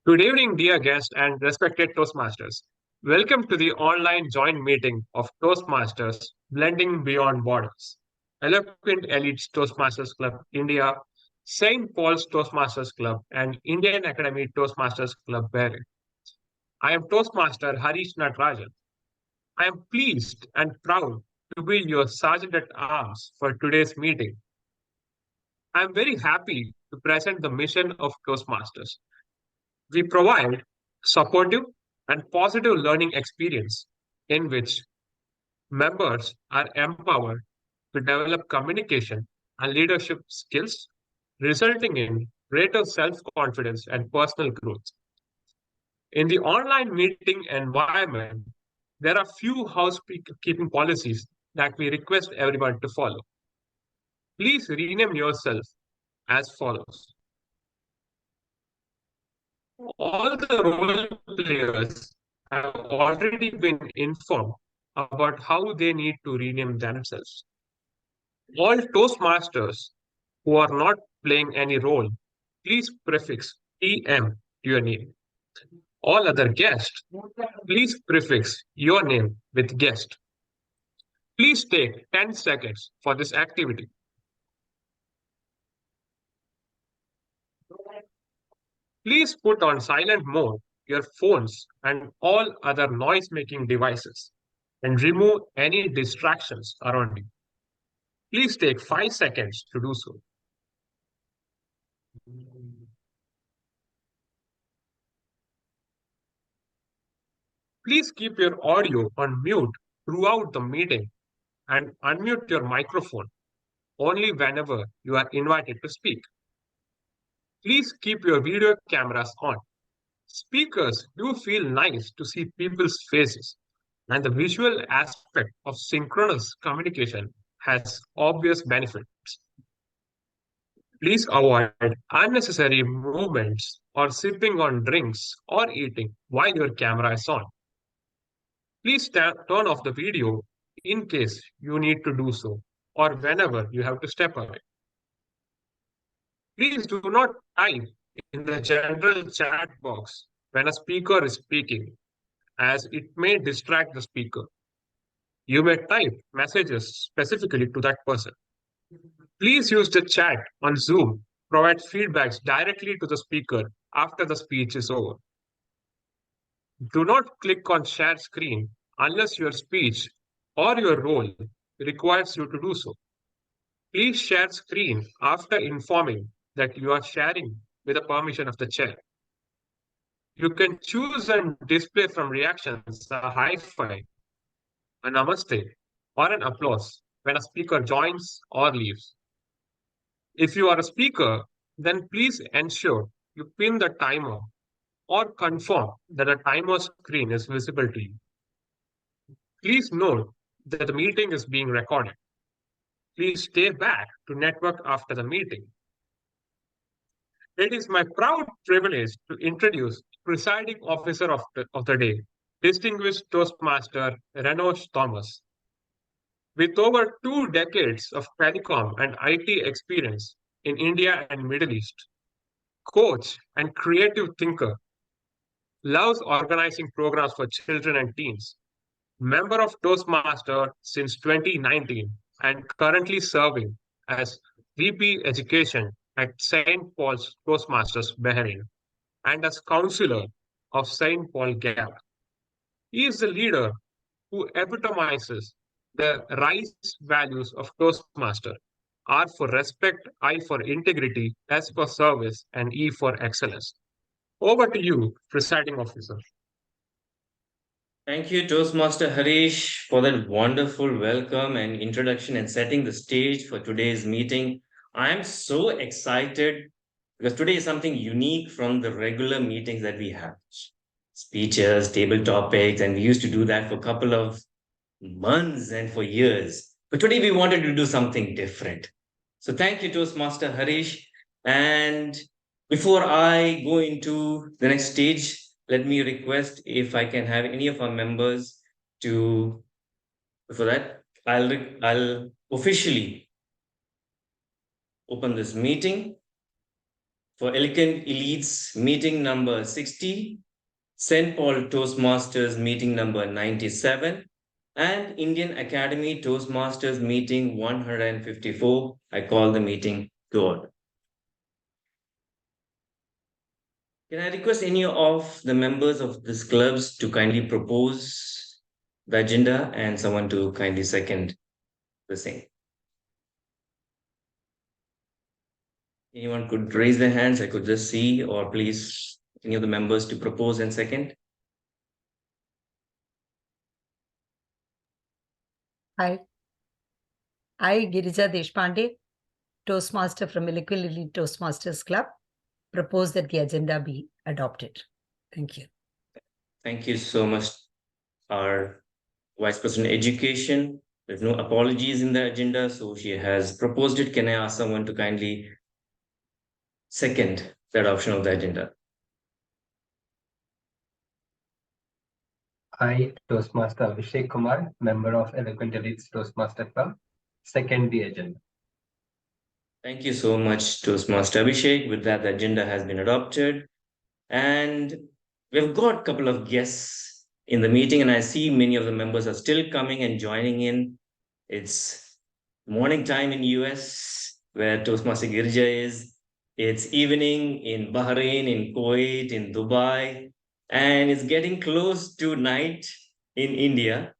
Good evening, dear guests and respected Toastmasters. Welcome to the online joint meeting of Toastmasters Blending Beyond Borders. Eloquent Elites Toastmasters Club India, St. Paul's Toastmasters Club, and Indian Academy Toastmasters Club Bahrain. I am Toastmaster Harish Natarajan. I am pleased and proud to be your Sergeant at Arms for today's meeting. I am very happy to present the mission of Toastmasters. We provide supportive and positive learning experience in which members are empowered to develop communication and leadership skills, resulting in greater self-confidence and personal growth. In the online meeting environment, there are few housekeeping policies that we request everyone to follow. Please rename yourself as follows. All the role players have already been informed about how they need to rename themselves. All Toastmasters who are not playing any role, please prefix TM to your name. All other guests, please prefix your name with guest. Please take 10 seconds for this activity. Please put on silent mode your phones and all other noise-making devices and remove any distractions around you. Please take 5 seconds to do so. Please keep your audio on mute throughout the meeting and unmute your microphone only whenever you are invited to speak. Please keep your video cameras on. Speakers do feel nice to see people's faces, and the visual aspect of synchronous communication has obvious benefits. Please avoid unnecessary movements or sipping on drinks or eating while your camera is on. Please turn off the video in case you need to do so or whenever you have to step away. Please do not type in the general chat box when a speaker is speaking, as it may distract the speaker. You may type messages specifically to that person. Please use the chat on Zoom, provide feedbacks directly to the speaker after the speech is over. Do not click on share screen unless your speech or your role requires you to do so. Please share screen after informing that you are sharing with the permission of the chair. You can choose and display from reactions a high five, a namaste, or an applause when a speaker joins or leaves. If you are a speaker, then please ensure you pin the timer or confirm that the timer screen is visible to you. Please note that the meeting is being recorded. Please stay back to network after the meeting. It is my proud privilege to introduce presiding officer of the day, distinguished Toastmaster Renosh Thomas. With over 2 decades of telecom and IT experience in India and Middle East, coach and creative thinker, loves organizing programs for children and teens, member of Toastmaster since 2019 and currently serving as VP Education at St. Paul's Toastmasters Bahrain and as counselor of St. Paul Gap. He is the leader who epitomizes the rise values of Toastmaster: R for respect, I for integrity, S for service, and E for excellence. Over to you, presiding officer. Thank you, Toastmaster Harish, for that wonderful welcome and introduction and setting the stage for today's meeting. I am so excited because today is something unique from the regular meetings that we have. Speeches, table topics, and we used to do that for a couple of months and for years. But today we wanted to do something different. So thank you, Toastmaster Harish. And before I go into the next stage, let me request if I can have any of our members to, before that, I'll officially open this meeting. for Eloquent Elites meeting number 60, St. Paul Toastmasters meeting number 97, and Indian Academy Toastmasters meeting 154. I call the meeting to order. Can I request any of the members of these clubs to kindly propose the agenda and someone to kindly second the same? Anyone could raise their hands, I could just see, or please, any of the members to propose and second. I, Girija Deshpande, Toastmaster from Eloquent Elite Toastmasters Club, propose that the agenda be adopted. Thank you. Thank you so much, our Vice President Education. There's no apologies in the agenda, so she has proposed it. Can I ask someone to kindly second the adoption of the agenda? I, Toastmaster Abhishek Kumar, member of Eloquent Elites Toastmaster Club, second the agenda. Thank you so much, Toastmaster Abhishek. With that, the agenda has been adopted. And we've got a couple of guests in the meeting, and I see many of the members are still coming and joining in. It's morning time in US, where Toastmaster Girija is. It's evening in Bahrain, in Kuwait, in Dubai, and it's getting close to night in India.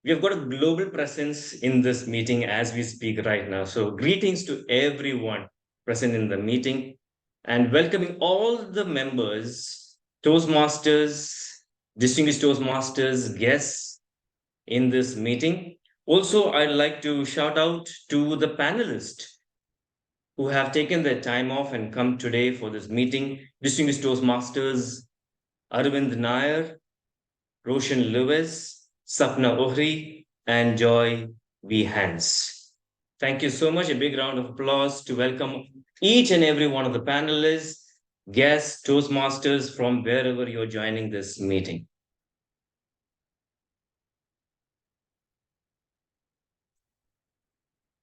We have got a global presence in this meeting as we speak right now. So greetings to everyone present in the meeting and welcoming all the members, Toastmasters, distinguished Toastmasters, guests in this meeting. Also, I'd like to shout out to the panelists who have taken their time off and come today for this meeting. Distinguished Toastmasters, Arvind Nair, Roshan Lewis, Sapna Ohri, and Joy V. Hans. Thank you so much. A big round of applause to welcome each and every one of the panelists, guests, Toastmasters from wherever you're joining this meeting.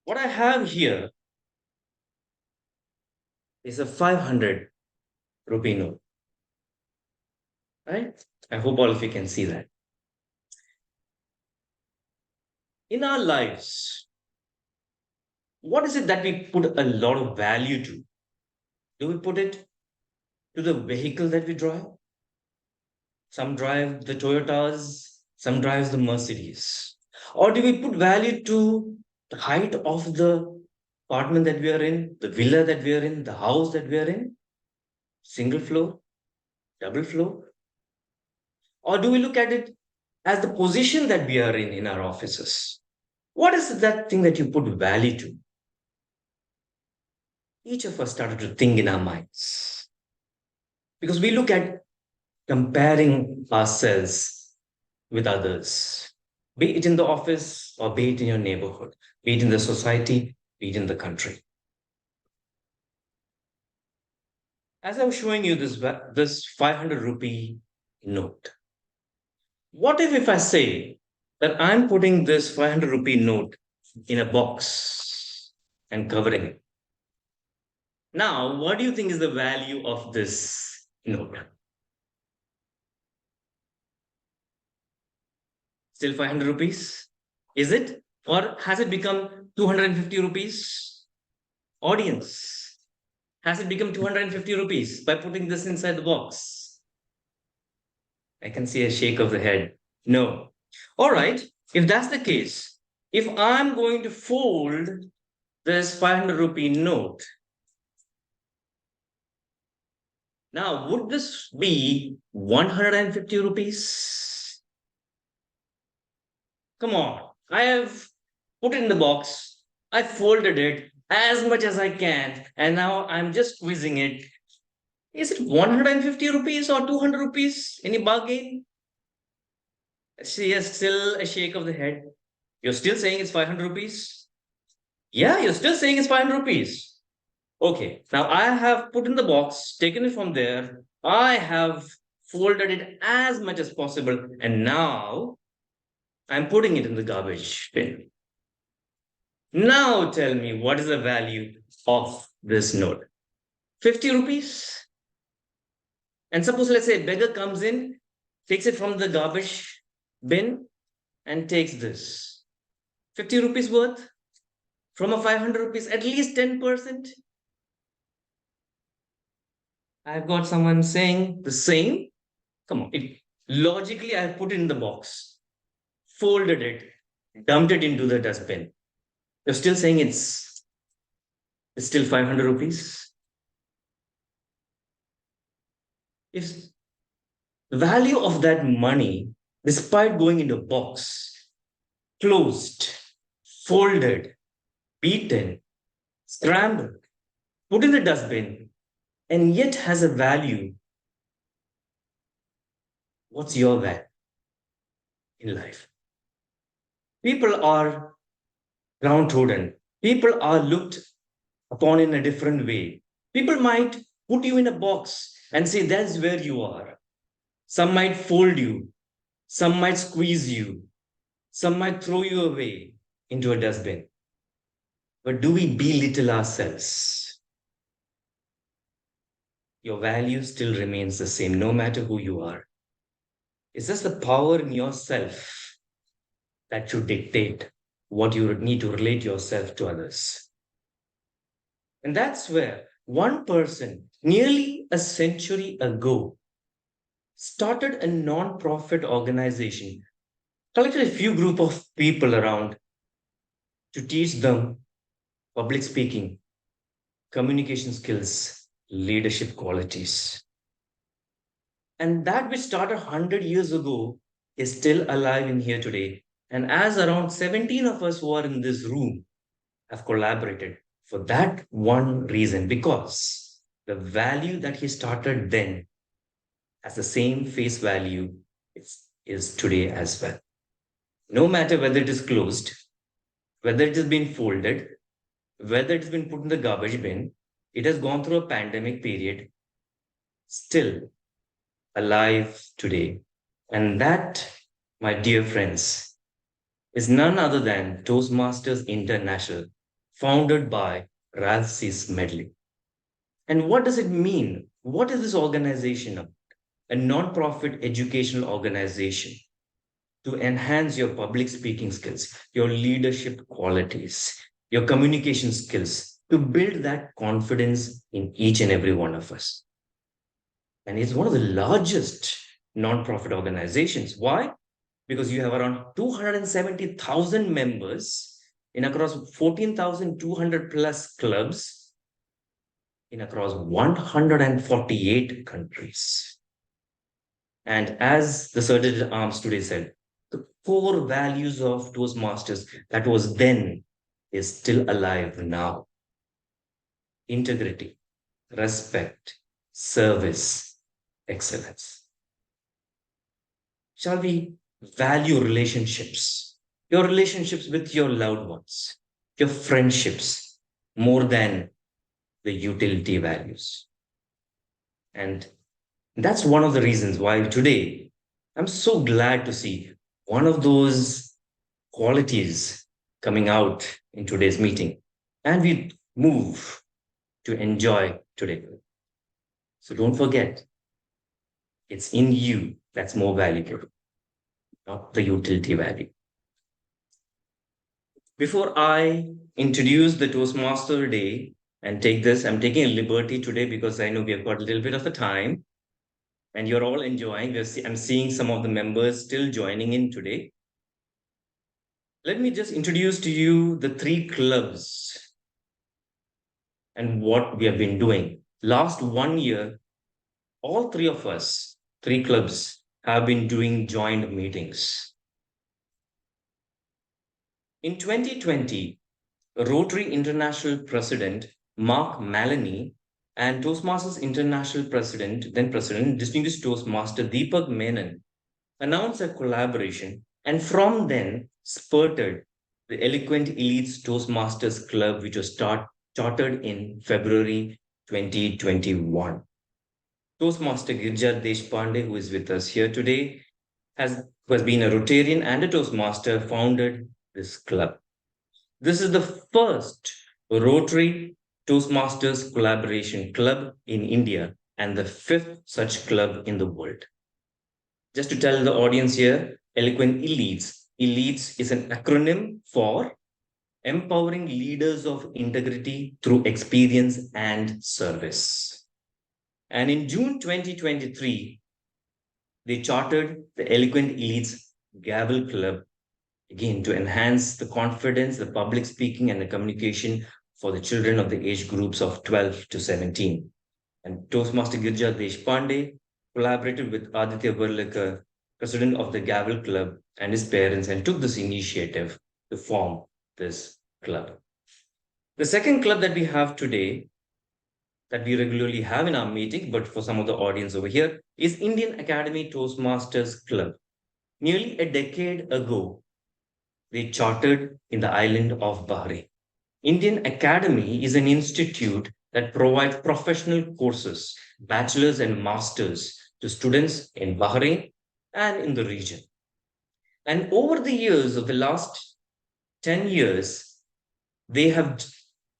What I have here is a 500 rupee note. Right? I hope all of you can see that. In our lives, what is it that we put a lot of value to? Do we put it to the vehicle that we drive? Some drive the Toyotas, some drives the Mercedes. Or do we put value to the height of the apartment that we are in, the villa that we are in, the house that we are in? Single floor, double floor? Or do we look at it as the position that we are in our offices? What is that thing that you put value to? Each of us started to think in our minds. Because we look at comparing ourselves with others, be it in the office or be it in your neighborhood, be it in the society, be it in the country. As I'm showing you this 500 rupee note, what if I say that I'm putting this 500 rupee note in a box and covering it? Now, what do you think is the value of this note? Still 500 rupees? Is it? Or has it become 250 rupees? Audience, has it become 250 rupees by putting this inside the box? I can see a shake of the head. No. All right. If that's the case, if I'm going to fold this 500 rupee note, now would this be 150 rupees? Come on. I have put it in the box. I folded it as much as I can. And now I'm just squeezing it. Is it 150 rupees or 200 rupees? Any bargain? See, yes, still a shake of the head. You're still saying it's 500 rupees? Yeah, you're still saying it's 500 rupees. Okay, now I have put in the box, taken it from there. I have folded it as much as possible. And now I'm putting it in the garbage bin. Now tell me, what is the value of this note? 50 rupees. And suppose, let's say, a beggar comes in, takes it from the garbage bin and takes this. 50 rupees worth from a 500 rupees, at least 10%. I've got someone saying the same. Come on, logically, I've put it in the box, folded it, dumped it into the dustbin. You're still saying it's still 500 rupees. If the value of that money, despite going into a box, closed, folded, beaten, scrambled, put in the dustbin, and yet has a value, what's your value in life? People are downtrodden. People are looked upon in a different way. People might put you in a box and say that's where you are. Some might fold you. Some might squeeze you. Some might throw you away into a dustbin. But do we belittle ourselves? Your value still remains the same, no matter who you are. It's just the power in yourself that should dictate what you need to relate yourself to others. And that's where one person, nearly a century ago, started a non-profit organization, collected a few group of people around to teach them public speaking, communication skills, leadership qualities. And that which started 100 years ago is still alive in here today. And as around 17 of us who are in this room have collaborated for that one reason, because the value that he started then has the same face value is today as well. No matter whether it is closed, whether it has been folded, whether it has been put in the garbage bin, it has gone through a pandemic period, still alive today. And that, my dear friends, is none other than Toastmasters International, founded by Ralph C. Smedley. And what does it mean? What is this organization about? A non-profit educational organization to enhance your public speaking skills, your leadership qualities, your communication skills, to build that confidence in each and every one of us. And it's one of the largest non-profit organizations. Why? Because you have around 270,000 members in across 14,200 plus clubs in across 148 countries. And as the Sergeant at Arms today said, the core values of Toastmasters that was then is still alive now. Integrity, respect, service, excellence. Shall we value relationships, your relationships with your loved ones, your friendships, more than the utility values? And that's one of the reasons why today I'm so glad to see one of those qualities coming out in today's meeting. And we move to enjoy today. So don't forget, it's in you that's more valuable, not the utility value. Before I introduce the Toastmaster Day and take this, I'm taking a liberty today because I know we have got a little bit of the time and you're all enjoying. I'm seeing some of the members still joining in today. Let me just introduce to you the 3 clubs and what we have been doing. Last 1 year, all 3 of us, 3 clubs, have been doing joint meetings. In 2020, Rotary International President Mark Maloney and Toastmasters International President, Distinguished Toastmaster Deepak Menon, announced a collaboration, and from then spurted the Eloquent Elites Toastmasters Club, which was chartered in February 2021. Toastmaster Girija Deshpande, who is with us here today, who has been a Rotarian and a Toastmaster, founded this club. This is the first Rotary Toastmasters Collaboration Club in India and the 5th such club in the world. Just to tell the audience here, Eloquent Elites. Elites is an acronym for empowering leaders of integrity through experience and service. And in June 2023, they chartered the Eloquent Elites Gavel Club, again, to enhance the confidence, the public speaking, and the communication for the children of the age groups of 12 to 17. And Toastmaster Girija Deshpande collaborated with Aditya Barlekar, president of the Gavel Club, and his parents, and took this initiative to form this club. The second club that we have today, that we regularly have in our meeting, but for some of the audience over here, is Indian Academy Toastmasters Club. Nearly a decade ago, they chartered in the island of Bahrain. Indian Academy is an institute that provides professional courses, bachelor's and master's, to students in Bahrain and in the region. And over the years of the last 10 years, they have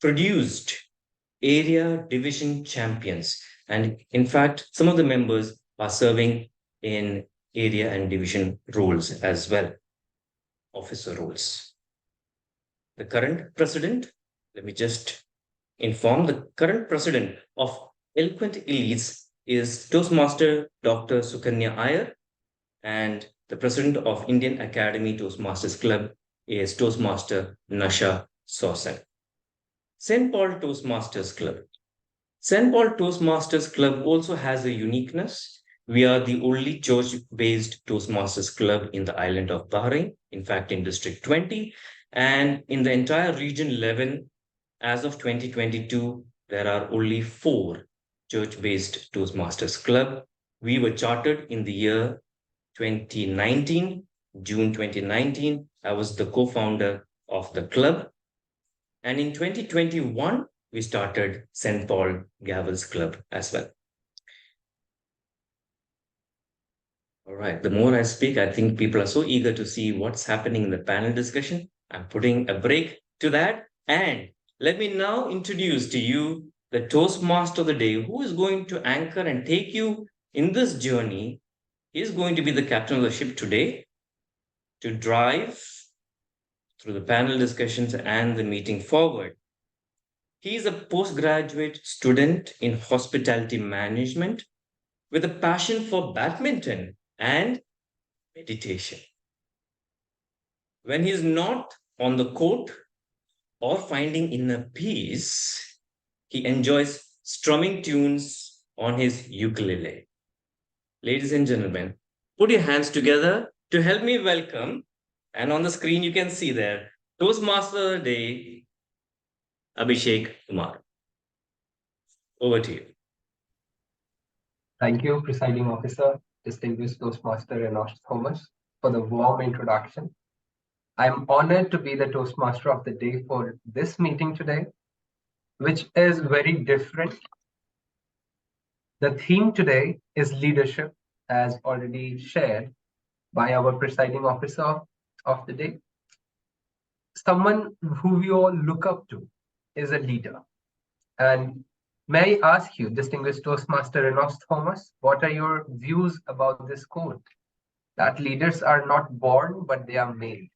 produced area division champions. And in fact, some of the members are serving in area and division roles as well, officer roles. The current president, let me just inform, the current president of Eloquent Elites is Toastmaster Dr. Sukanya Iyer, and the president of Indian Academy Toastmasters Club is Toastmaster Nasha Sosan. St. Paul Toastmasters Club. St. Paul Toastmasters Club also has a uniqueness. We are the only church-based Toastmasters Club in the island of Bahrain, in fact, in District 20. And in the entire Region 11, as of 2022, there are only 4 church-based Toastmasters Club. We were chartered in the year 2019, June 2019. I was the co-founder of the club. And in 2021, we started St. Paul Gavels Club as well. All right, the more I speak, I think people are so eager to see what's happening in the panel discussion. I'm putting a break to that. And let me now introduce to you the Toastmaster of the day, who is going to anchor and take you in this journey. He is going to be the captain of the ship today to drive through the panel discussions and the meeting forward. He is a postgraduate student in hospitality management with a passion for badminton and meditation. When he is not on the court or finding inner peace, he enjoys strumming tunes on his ukulele. Ladies and gentlemen, put your hands together to help me welcome, and on the screen you can see there, Toastmaster of the Day, Abhishek Kumar. Over to you. Thank you, Presiding Officer, distinguished Toastmaster Renosh Thomas, for the warm introduction. I am honored to be the Toastmaster of the Day for this meeting today, which is very different. The theme today is leadership, as already shared by our Presiding Officer of the day. Someone who we all look up to is a leader. And may I ask you, distinguished Toastmaster Renosh Thomas, what are your views about this quote? That leaders are not born, but they are made.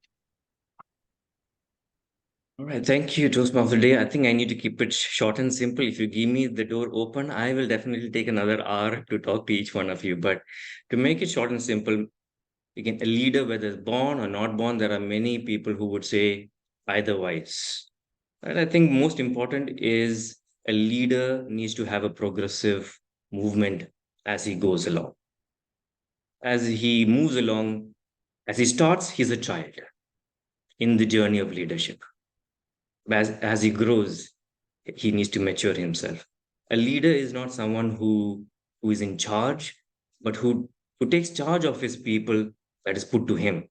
All right, thank you, Toastmaster of the Day. I think I need to keep it short and simple. If you give me the door open, I will definitely take another hour to talk to each one of you. But to make it short and simple, again, a leader, whether born or not born, there are many people who would say eitherwise. And I think most important is a leader needs to have a progressive movement as he goes along. As he moves along, as he starts, he's a child in the journey of leadership. As he grows, he needs to mature himself. A leader is not someone who is in charge, but who takes charge of his people that is put to him.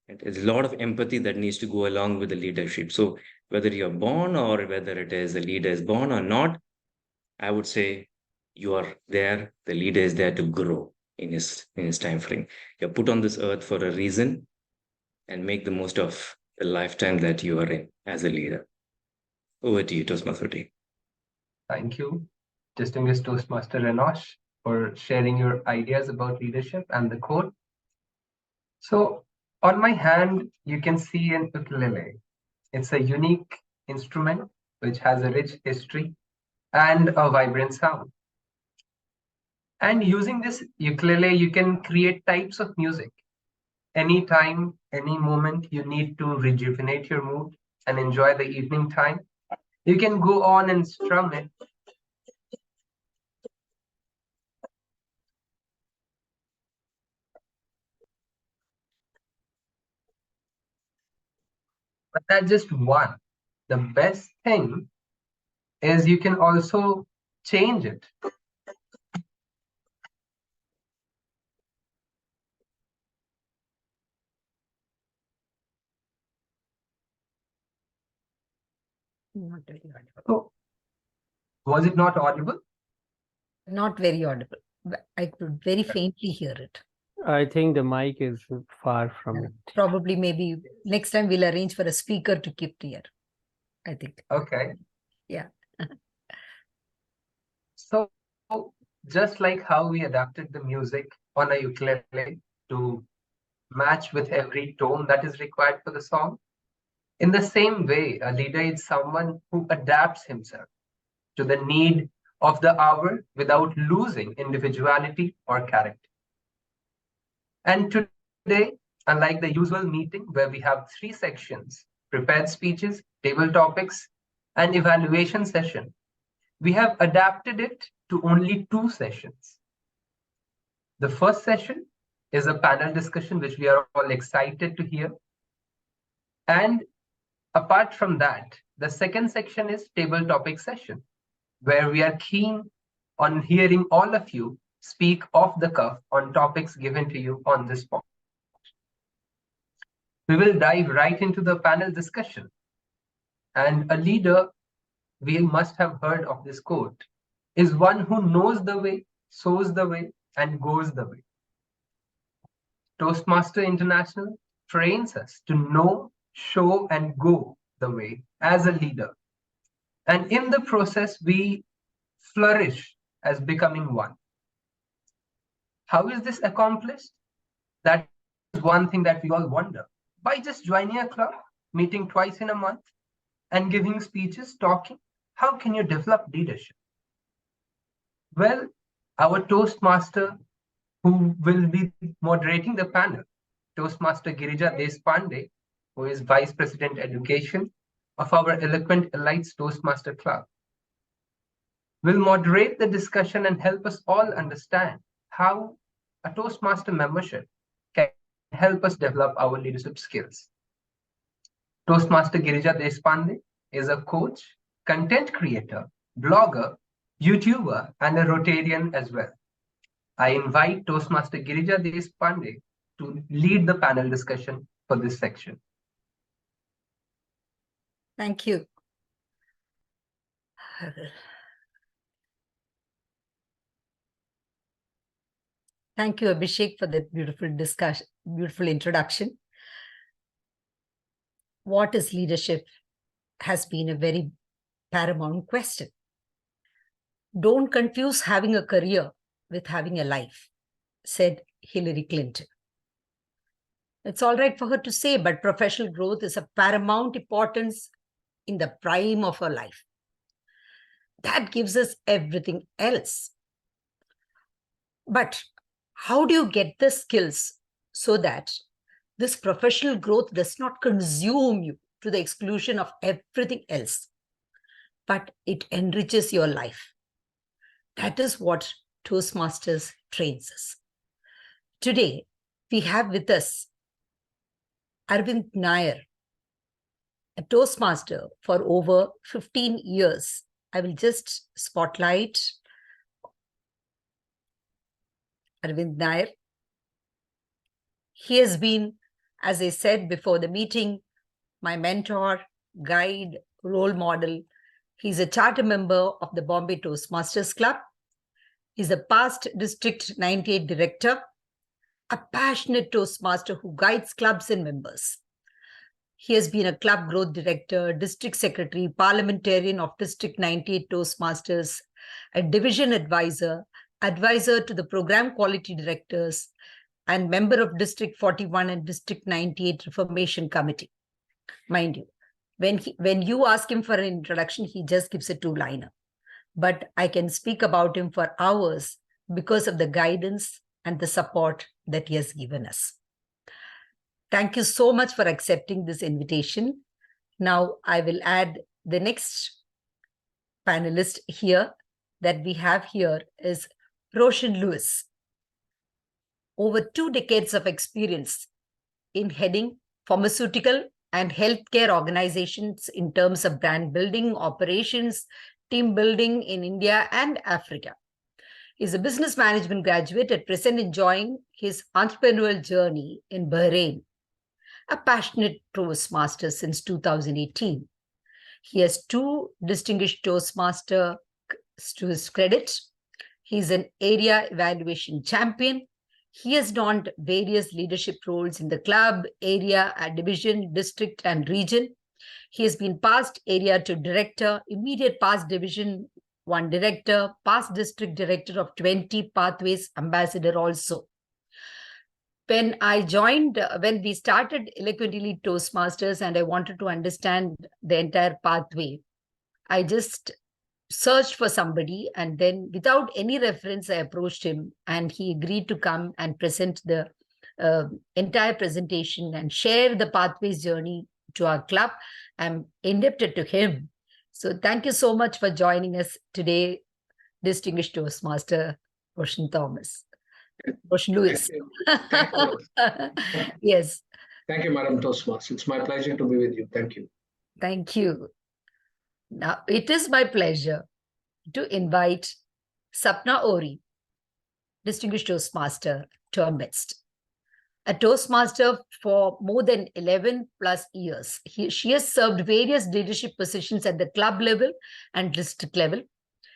There's a lot of empathy that needs to go along with the leadership. So whether you're born or whether it is a leader is born or not, I would say you are there. The leader is there to grow in his time frame. You're put on this earth for a reason, and make the most of the lifetime that you are in as a leader. Over to you, Toastmaster. Thank you, distinguished Toastmaster Enosh, for sharing your ideas about leadership and the code. So, on my hand, you can see an ukulele. It's a unique instrument which has a rich history and a vibrant sound. And using this ukulele, you can create types of music. Anytime, any moment you need to rejuvenate your mood and enjoy the evening time, you can go on and strum it. But that's just one. The best thing is you can also change it. Not very audible. So, was it not audible? Not very audible. I could very faintly hear it. I think the mic is far from it. Probably maybe next time we'll arrange for a speaker to keep here, I think. Okay. Yeah. So, just like how we adapted the music on a ukulele to match with every tone that is required for the song, in the same way, a leader is someone who adapts himself to the need of the hour without losing individuality or character. And today, unlike the usual meeting where we have 3 sections, prepared speeches, table topics, and evaluation session, we have adapted it to only 2 sessions. The first session is a panel discussion, which we are all excited to hear. And apart from that, the second section is table topic session, where we are keen on hearing all of you speak off the cuff on topics given to you on this spot. We will dive right into the panel discussion. And a leader, we must have heard of this quote, is one who knows the way, shows the way, and goes the way. Toastmaster International trains us to know, show, and go the way as a leader. And in the process, we flourish as becoming one. How is this accomplished? That is one thing that we all wonder. By just joining a club, meeting twice in a month, and giving speeches, talking, how can you develop leadership? Well, our Toastmaster, who will be moderating the panel, Toastmaster Girija Deshpande, who is Vice President Education of our Eloquent Elites Toastmaster Club, will moderate the discussion and help us all understand how a Toastmaster membership can help us develop our leadership skills. Toastmaster Girija Deshpande is a coach, content creator, blogger, YouTuber, and a Rotarian as well. I invite Toastmaster Girija Deshpande to lead the panel discussion for this section. Thank you. Thank you, Abhishek, for that beautiful discussion, beautiful introduction. What is leadership has been a very paramount question. Don't confuse having a career with having a life, said Hillary Clinton. It's all right for her to say, but professional growth is of paramount importance in the prime of her life. That gives us everything else. But how do you get the skills so that this professional growth does not consume you to the exclusion of everything else, but it enriches your life? That is what Toastmasters trains us. Today, we have with us Arvind Nair, a Toastmaster for over 15 years. I will just spotlight Arvind Nair. He has been, as I said before the meeting, my mentor, guide, role model. He's a charter member of the Bombay Toastmasters Club. He's a past District 98 director, a passionate Toastmaster who guides clubs and members. He has been a club growth director, district secretary, parliamentarian of District 98 Toastmasters, a division advisor, advisor to the program quality directors, and member of District 41 and District 98 Reformation Committee. Mind you, when you ask him for an introduction, he just gives a two-liner. But I can speak about him for hours because of the guidance and the support that he has given us. Thank you so much for accepting this invitation. Now I will add the next panelist here that we have here is Roshan Lewis. Over 2 decades of experience in heading pharmaceutical and healthcare organizations in terms of brand building, operations, team building in India and Africa. He's a business management graduate, at present enjoying his entrepreneurial journey in Bahrain. A passionate Toastmaster since 2018. He has 2 distinguished Toastmaster to his credit. He's an area evaluation champion. He has donned various leadership roles in the club, area, division, district, and region. He has been past area to director, immediate past division 1 director, past district director of 20 pathways, ambassador also. When we started Eloquent Elite Toastmasters and I wanted to understand the entire pathway, I just searched for somebody, and then without any reference, I approached him and he agreed to come and present the entire presentation and share the pathways journey to our club. I'm indebted to him. So thank you so much for joining us today, distinguished Toastmaster Roshan Lewis. Thank you. Yes. Thank you, Madam Toastmaster. It's my pleasure to be with you. Thank you. Thank you. Now, it is my pleasure to invite Sapna Ohri, distinguished Toastmaster, to our midst. A Toastmaster for more than 11 plus years. She has served various leadership positions at the club level and district level.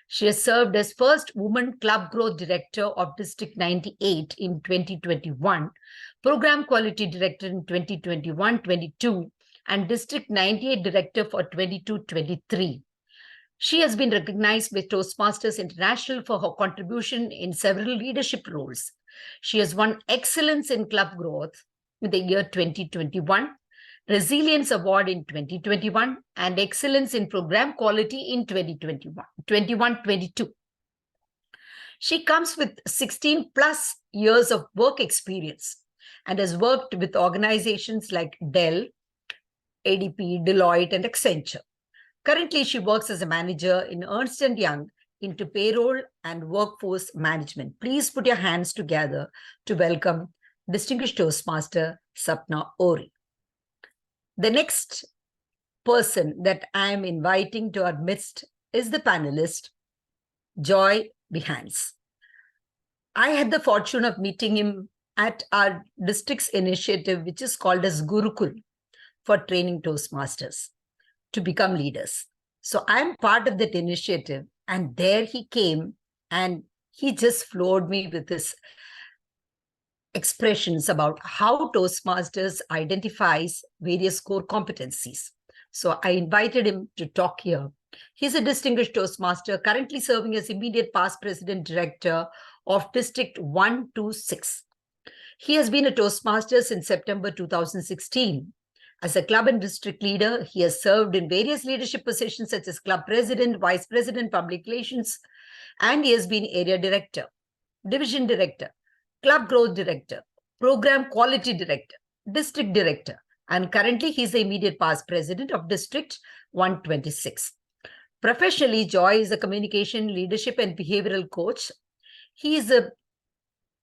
She has served as first woman club growth director of District 98 in 2021, program quality director in 2021-22, and District 98 director for 22-23. She has been recognized by Toastmasters International for her contribution in several leadership roles. She has won Excellence in Club Growth in the year 2021, Resilience Award in 2021, and Excellence in Program Quality in 2021-22. She comes with 16 plus years of work experience and has worked with organizations like Dell, ADP, Deloitte, and Accenture. Currently, she works as a manager in Ernst & Young into payroll and workforce management. Please put your hands together to welcome distinguished Toastmaster Sapna Ohri. The next person that I am inviting to our midst is the panelist, Joy Behance. I had the fortune of meeting him at our district's initiative, which is called as Gurukul, for training Toastmasters to become leaders. So I'm part of that initiative, and there he came and he just floored me with his expressions about how Toastmasters identifies various core competencies. So I invited him to talk here. He's a distinguished Toastmaster, currently serving as immediate past president director of District 126. He has been a Toastmaster since September 2016. As a club and district leader, he has served in various leadership positions such as club president, vice president, public relations, and he has been area director, division director, club growth director, program quality director, district director, and currently he's the immediate past president of District 126. Professionally, Joy is a communication, leadership, and behavioral coach. He is a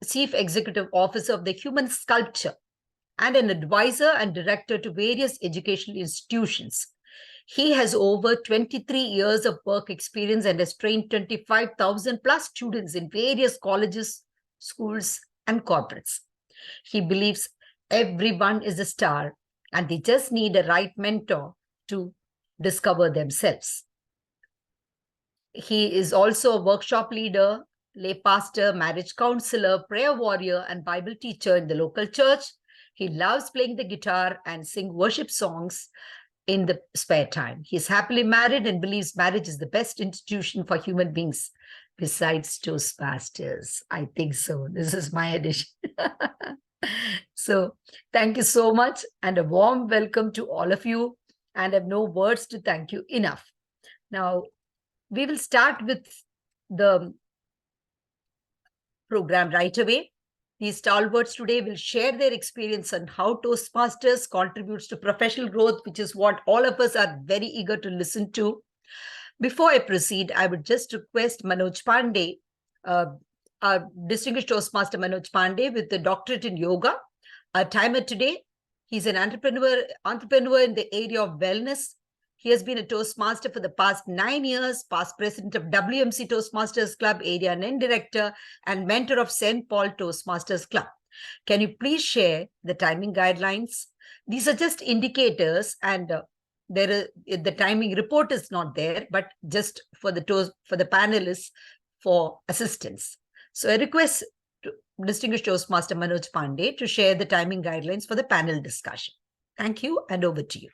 chief executive officer of the Human Sculpture and an advisor and director to various educational institutions. He has over 23 years of work experience and has trained 25,000 plus students in various colleges, schools, and corporates. He believes everyone is a star and they just need a right mentor to discover themselves. He is also a workshop leader, lay pastor, marriage counselor, prayer warrior, and Bible teacher in the local church. He loves playing the guitar and sing worship songs in the spare time. He's happily married and believes marriage is the best institution for human beings besides Toastmasters. I think so. This is my addition. So thank you so much and a warm welcome to all of you. And I have no words to thank you enough. Now, we will start with the program right away. These stalwarts today will share their experience on how Toastmasters contributes to professional growth, which is what all of us are very eager to listen to. Before I proceed, I would just request Manoj Pandey, our distinguished Toastmaster Manoj Pandey with the doctorate in yoga, our timer today. He's an entrepreneur in the area of wellness. He has been a Toastmaster for the past 9 years, past president of WMC Toastmasters Club, area and director, and mentor of St. Paul Toastmasters Club. Can you please share the timing guidelines? These are just indicators, and the timing report is not there, but just for the panelists for assistance. So I request distinguished Toastmaster Manoj Pandey to share the timing guidelines for the panel discussion. Thank you, and over to you.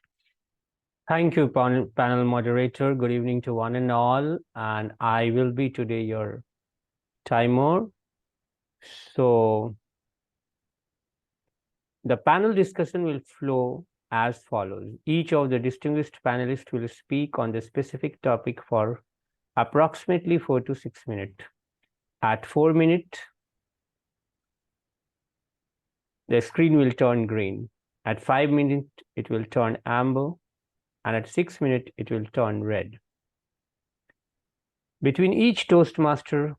Thank you, panel moderator. Good evening to one and all. And I will be today your timer. So the panel discussion will flow as follows. Each of the distinguished panelists will speak on the specific topic for approximately 4 to 6 minutes. At 4 minutes, the screen will turn green. At 5 minutes, it will turn amber. And at 6 minutes, it will turn red. Between each Toastmaster,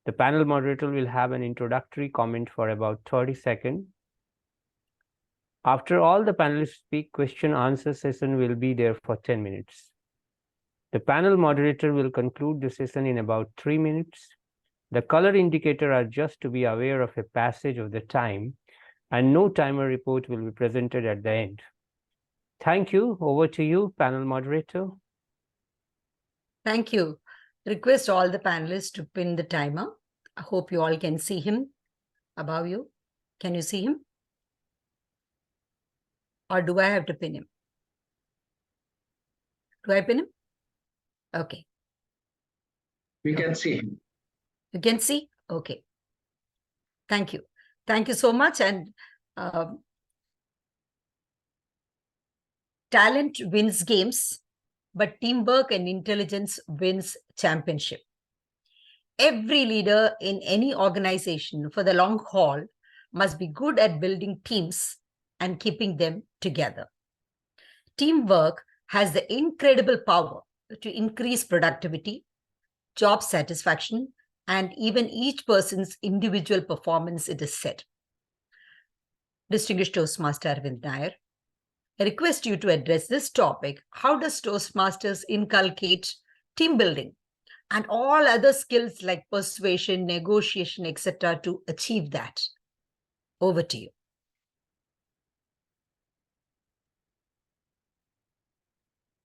the panel moderator will have an introductory comment for about 30 seconds. After all the panelists speak, question-answer session will be there for 10 minutes. The panel moderator will conclude the session in about 3 minutes. The color indicator are just to be aware of a passage of the time, and no timer report will be presented at the end. Thank you. Over to you, panel moderator. Thank you. Request all the panelists to pin the timer. I hope you all can see him above you. Can you see him? Or do I have to pin him? Do I pin him? Okay. We can see him. You can see? Okay. Thank you. Thank you so much. And talent wins games, but teamwork and intelligence wins championship. Every leader in any organization for the long haul must be good at building teams and keeping them together. Teamwork has the incredible power to increase productivity, job satisfaction, and even each person's individual performance, it is said. Distinguished Toastmaster Arvind Nair, I request you to address this topic. How does Toastmasters inculcate team building and all other skills like persuasion, negotiation, etc. to achieve that? Over to you.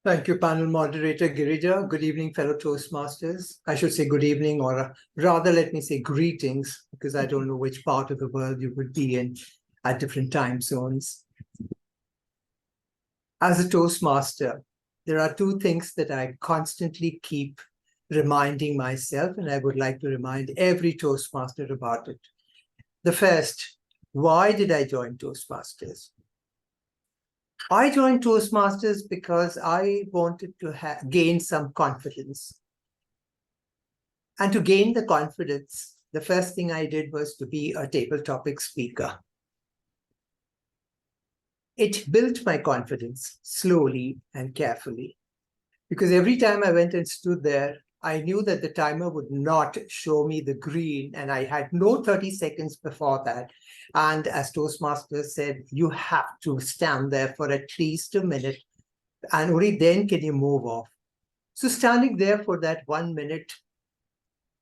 Thank you, panel moderator Girija. Good evening, fellow Toastmasters. I should say good evening, or rather, let me say greetings, because I don't know which part of the world you would be in at different time zones. As a Toastmaster, there are two things that I constantly keep reminding myself, and I would like to remind every Toastmaster about it. The first, why did I join Toastmasters? I joined Toastmasters because I wanted to gain some confidence. And to gain the confidence, the first thing I did was to be a table topic speaker. It built my confidence slowly and carefully, because every time I went and stood there, I knew that the timer would not show me the green, and I had no 30 seconds before that. And as Toastmaster said, you have to stand there for at least a minute, and only then can you move off. So standing there for that 1 minute,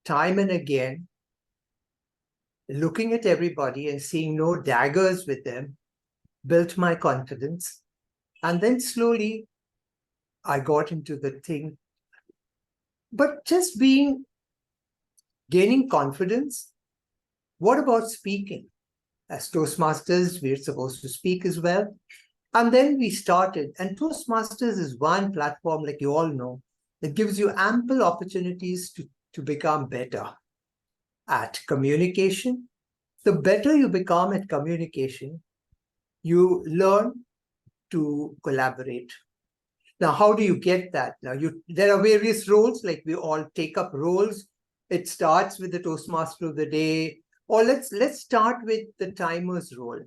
time and again, looking at everybody and seeing no daggers with them, built my confidence. And then slowly, I got into the thing. But just gaining confidence, what about speaking? As Toastmasters, we're supposed to speak as well. And then we started, and Toastmasters is one platform, like you all know, that gives you ample opportunities to become better at communication. The better you become at communication, you learn to collaborate. Now, how do you get that? Now, there are various roles, like we all take up roles. It starts with the Toastmaster of the day, or let's start with the timer's role.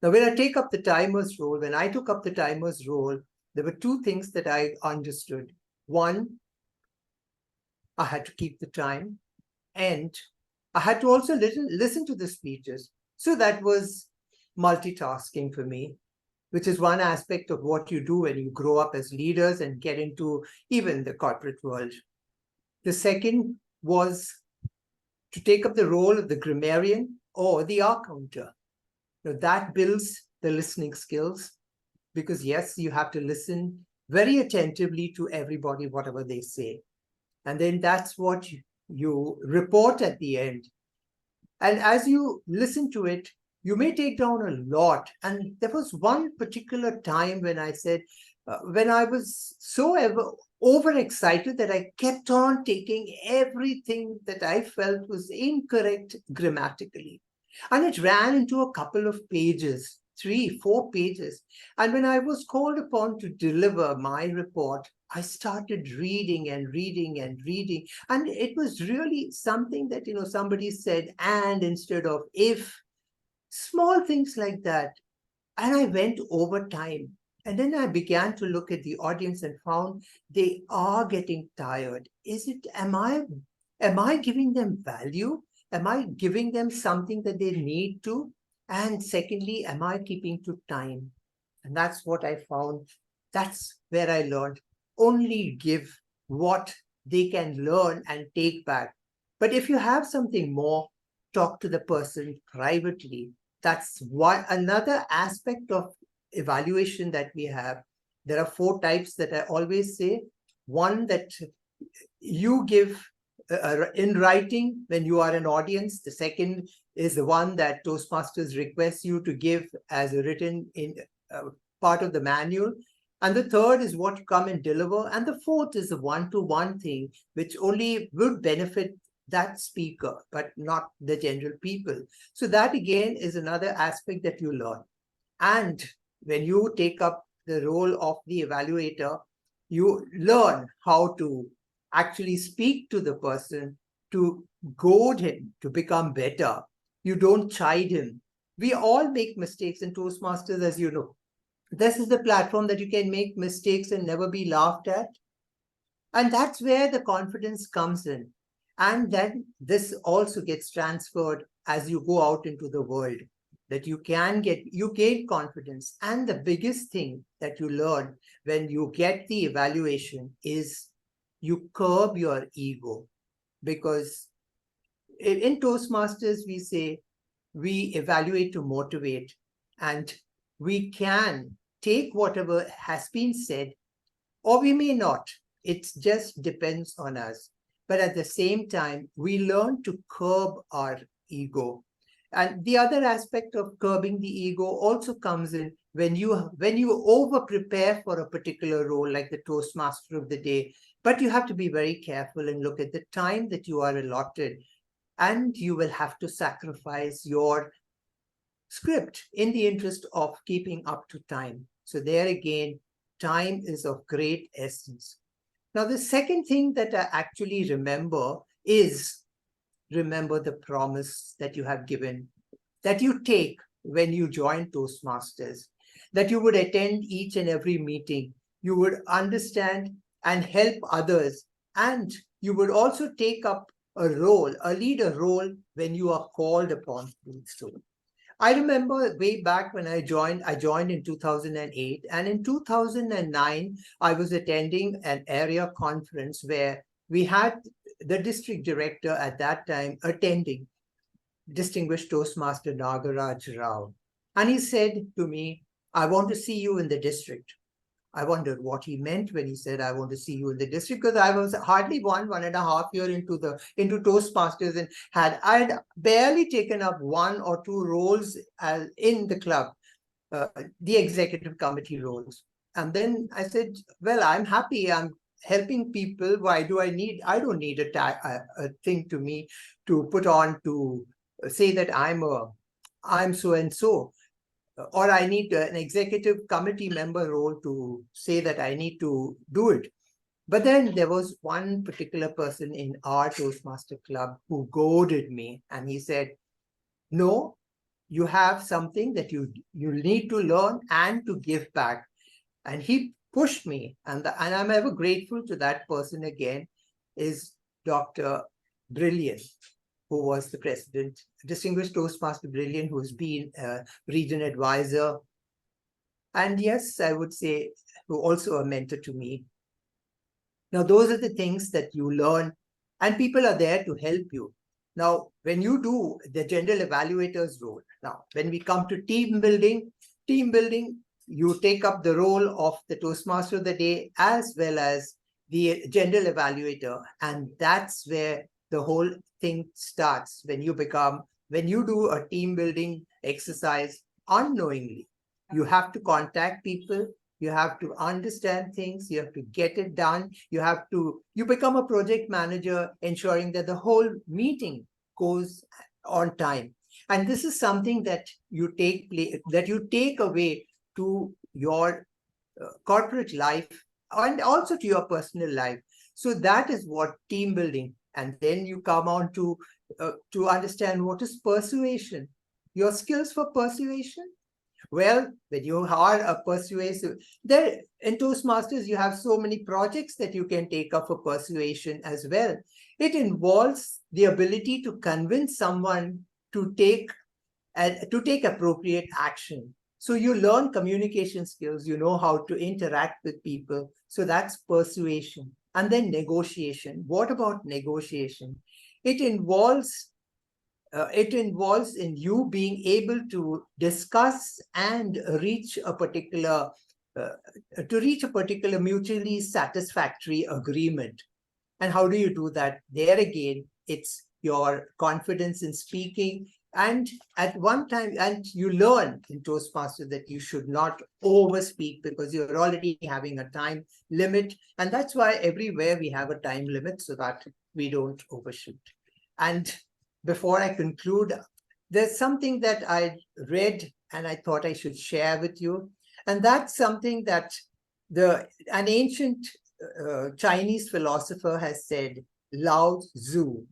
Now, when I take up the timer's role, when I took up the timer's role, there were two things that I understood. One, I had to keep the time, and I had to also listen to the speeches. So that was multitasking for me, which is one aspect of what you do when you grow up as leaders and get into even the corporate world. The second was to take up the role of the grammarian or the arcounter. Now, that builds the listening skills, because yes, you have to listen very attentively to everybody, whatever they say. And then that's what you report at the end. And as you listen to it, you may take down a lot. And there was one particular time when I said, when I was so overexcited that I kept on taking everything that I felt was incorrect grammatically. And it ran into a couple of pages, 3-4 pages. And when I was called upon to deliver my report, I started reading and reading and reading. And it was really something that, somebody said, and instead of if, small things like that. And I went over time. And then I began to look at the audience and found they are getting tired. Am I giving them value? Am I giving them something that they need to? And secondly, am I keeping to time? And that's what I found. That's where I learned. Only give what they can learn and take back. But if you have something more, talk to the person privately. That's another aspect of evaluation that we have. There are 4 types that I always say. One, that you give in writing when you are an audience. The second is the one that Toastmasters request you to give as a written in part of the manual. And the third is what you come and deliver. And the fourth is the one-to-one thing, which only would benefit that speaker, but not the general people. So that again is another aspect that you learn. And when you take up the role of the evaluator, you learn how to actually speak to the person, to goad him to become better. You don't chide him. We all make mistakes in Toastmasters, as you know. This is the platform that you can make mistakes and never be laughed at. And that's where the confidence comes in. And then this also gets transferred as you go out into the world, that you gain confidence. And the biggest thing that you learn when you get the evaluation is you curb your ego. Because in Toastmasters, we say we evaluate to motivate, and we can take whatever has been said, or we may not. It just depends on us. But at the same time, we learn to curb our ego. And the other aspect of curbing the ego also comes in when you over-prepare for a particular role, like the Toastmaster of the day. But you have to be very careful and look at the time that you are allotted. And you will have to sacrifice your script in the interest of keeping up to time. So there again, time is of great essence. Now, the second thing that I actually remember is remember the promise that you have given, that you take when you join Toastmasters, that you would attend each and every meeting, you would understand and help others, and you would also take up a leader role when you are called upon to do so. I remember way back when I joined in 2008, and in 2009, I was attending an area conference where we had the district director at that time attending, distinguished Toastmaster Nagaraj Rao. And he said to me, I want to see you in the district. I wondered what he meant when he said, I want to see you in the district, because I was hardly 1.5 years into Toastmasters, and I had barely taken up 1 or 2 roles in the club, the executive committee roles. And then I said, well, I'm happy. I'm helping people. Why do I need? I don't need a thing to me to put on to say that I'm so and so, or I need an executive committee member role to say that I need to do it. But then there was one particular person in our Toastmaster club who goaded me, and he said, no, you have something that you need to learn and to give back. And he pushed me, and I'm ever grateful to that person again, is Dr. Brilliant, who was the president, distinguished Toastmaster Brilliant, who's been a region advisor. And yes, I would say, who also a mentor to me. Now, those are the things that you learn, and people are there to help you. Now, when you do the general evaluator's role, now, when we come to team building, you take up the role of the Toastmaster of the day as well as the general evaluator. And that's where the whole thing starts, when you do a team building exercise unknowingly. You have to contact people, you have to understand things, you have to get it done, you become a project manager, ensuring that the whole meeting goes on time. And this is something that you take away to your corporate life and also to your personal life. So that is what team building. And then you come on to understand what is persuasion, your skills for persuasion. Well, when you are a persuasive, there in Toastmasters, you have so many projects that you can take up for persuasion as well. It involves the ability to convince someone to take appropriate action. So you learn communication skills, you know how to interact with people. So that's persuasion. And then negotiation. What about negotiation? It involves in you being able to discuss and reach a particular mutually satisfactory agreement. And how do you do that? There again, it's your confidence in speaking. And at one time, and you learn in Toastmasters that you should not overspeak, because you're already having a time limit. And that's why everywhere we have a time limit, so that we don't overshoot. And before I conclude, there's something that I read and I thought I should share with you. And that's something that an ancient Chinese philosopher has said, Lao Tzu.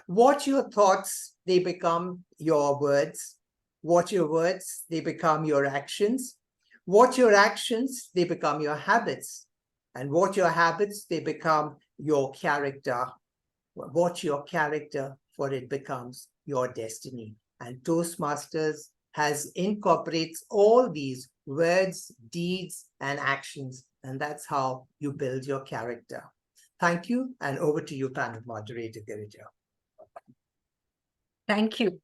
Watch your thoughts, they become your words. Watch your words, they become your actions. Watch your actions, they become your habits. And watch your habits, they become your character. Watch your character, for it becomes your destiny. And Toastmasters incorporates all these words, deeds, and actions. And that's how you build your character. Thank you. And over to you, panel moderator, Girija. Thank you.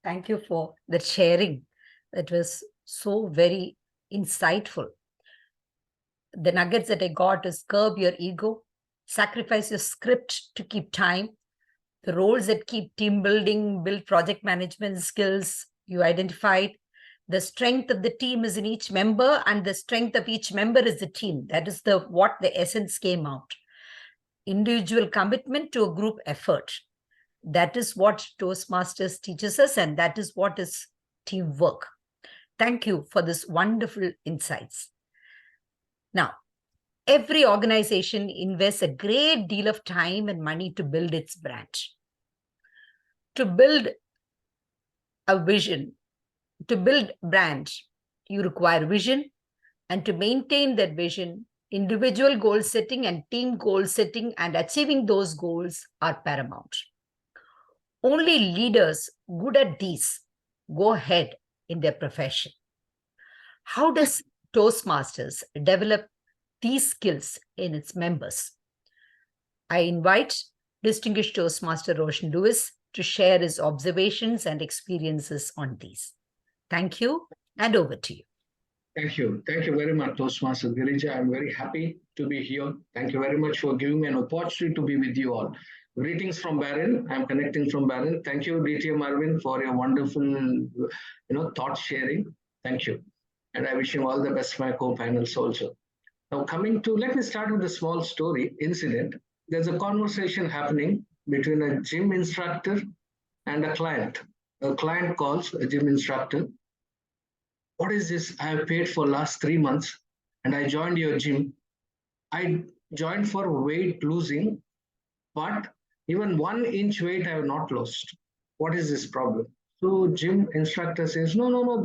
Thank you for the sharing. That was so very insightful. The nuggets that I got is curb your ego, sacrifice your script to keep time, the roles that keep team building, build project management skills you identified. The strength of the team is in each member, and the strength of each member is the team. That is what the essence came out. Individual commitment to a group effort. That is what Toastmasters teaches us, and that is what is teamwork. Thank you for this wonderful insights. Now, every organization invests a great deal of time and money to build its brand. To build a vision, to build brand, you require vision, and to maintain that vision, individual goal setting and team goal setting and achieving those goals are paramount. Only leaders good at these go ahead in their profession. How does Toastmasters develop these skills in its members? I invite distinguished Toastmaster Roshan to share his observations and experiences on these. Thank you, and over to you. Thank you. Thank you very much, Toastmaster Girija. I'm very happy to be here. Thank you very much for giving me an opportunity to be with you all. Greetings from Bahrain. I'm connecting from Bahrain. Thank you, DTM Arvind, for your wonderful, thought sharing. Thank you. And I wish you all the best, my co-panels also. Now, let me start with a small story, incident. There's a conversation happening between a gym instructor and a client. A client calls a gym instructor. What is this? I have paid for last 3 months and I joined your gym. I joined for weight losing, but even 1 inch weight I have not lost. What is this problem? So gym instructor says, no,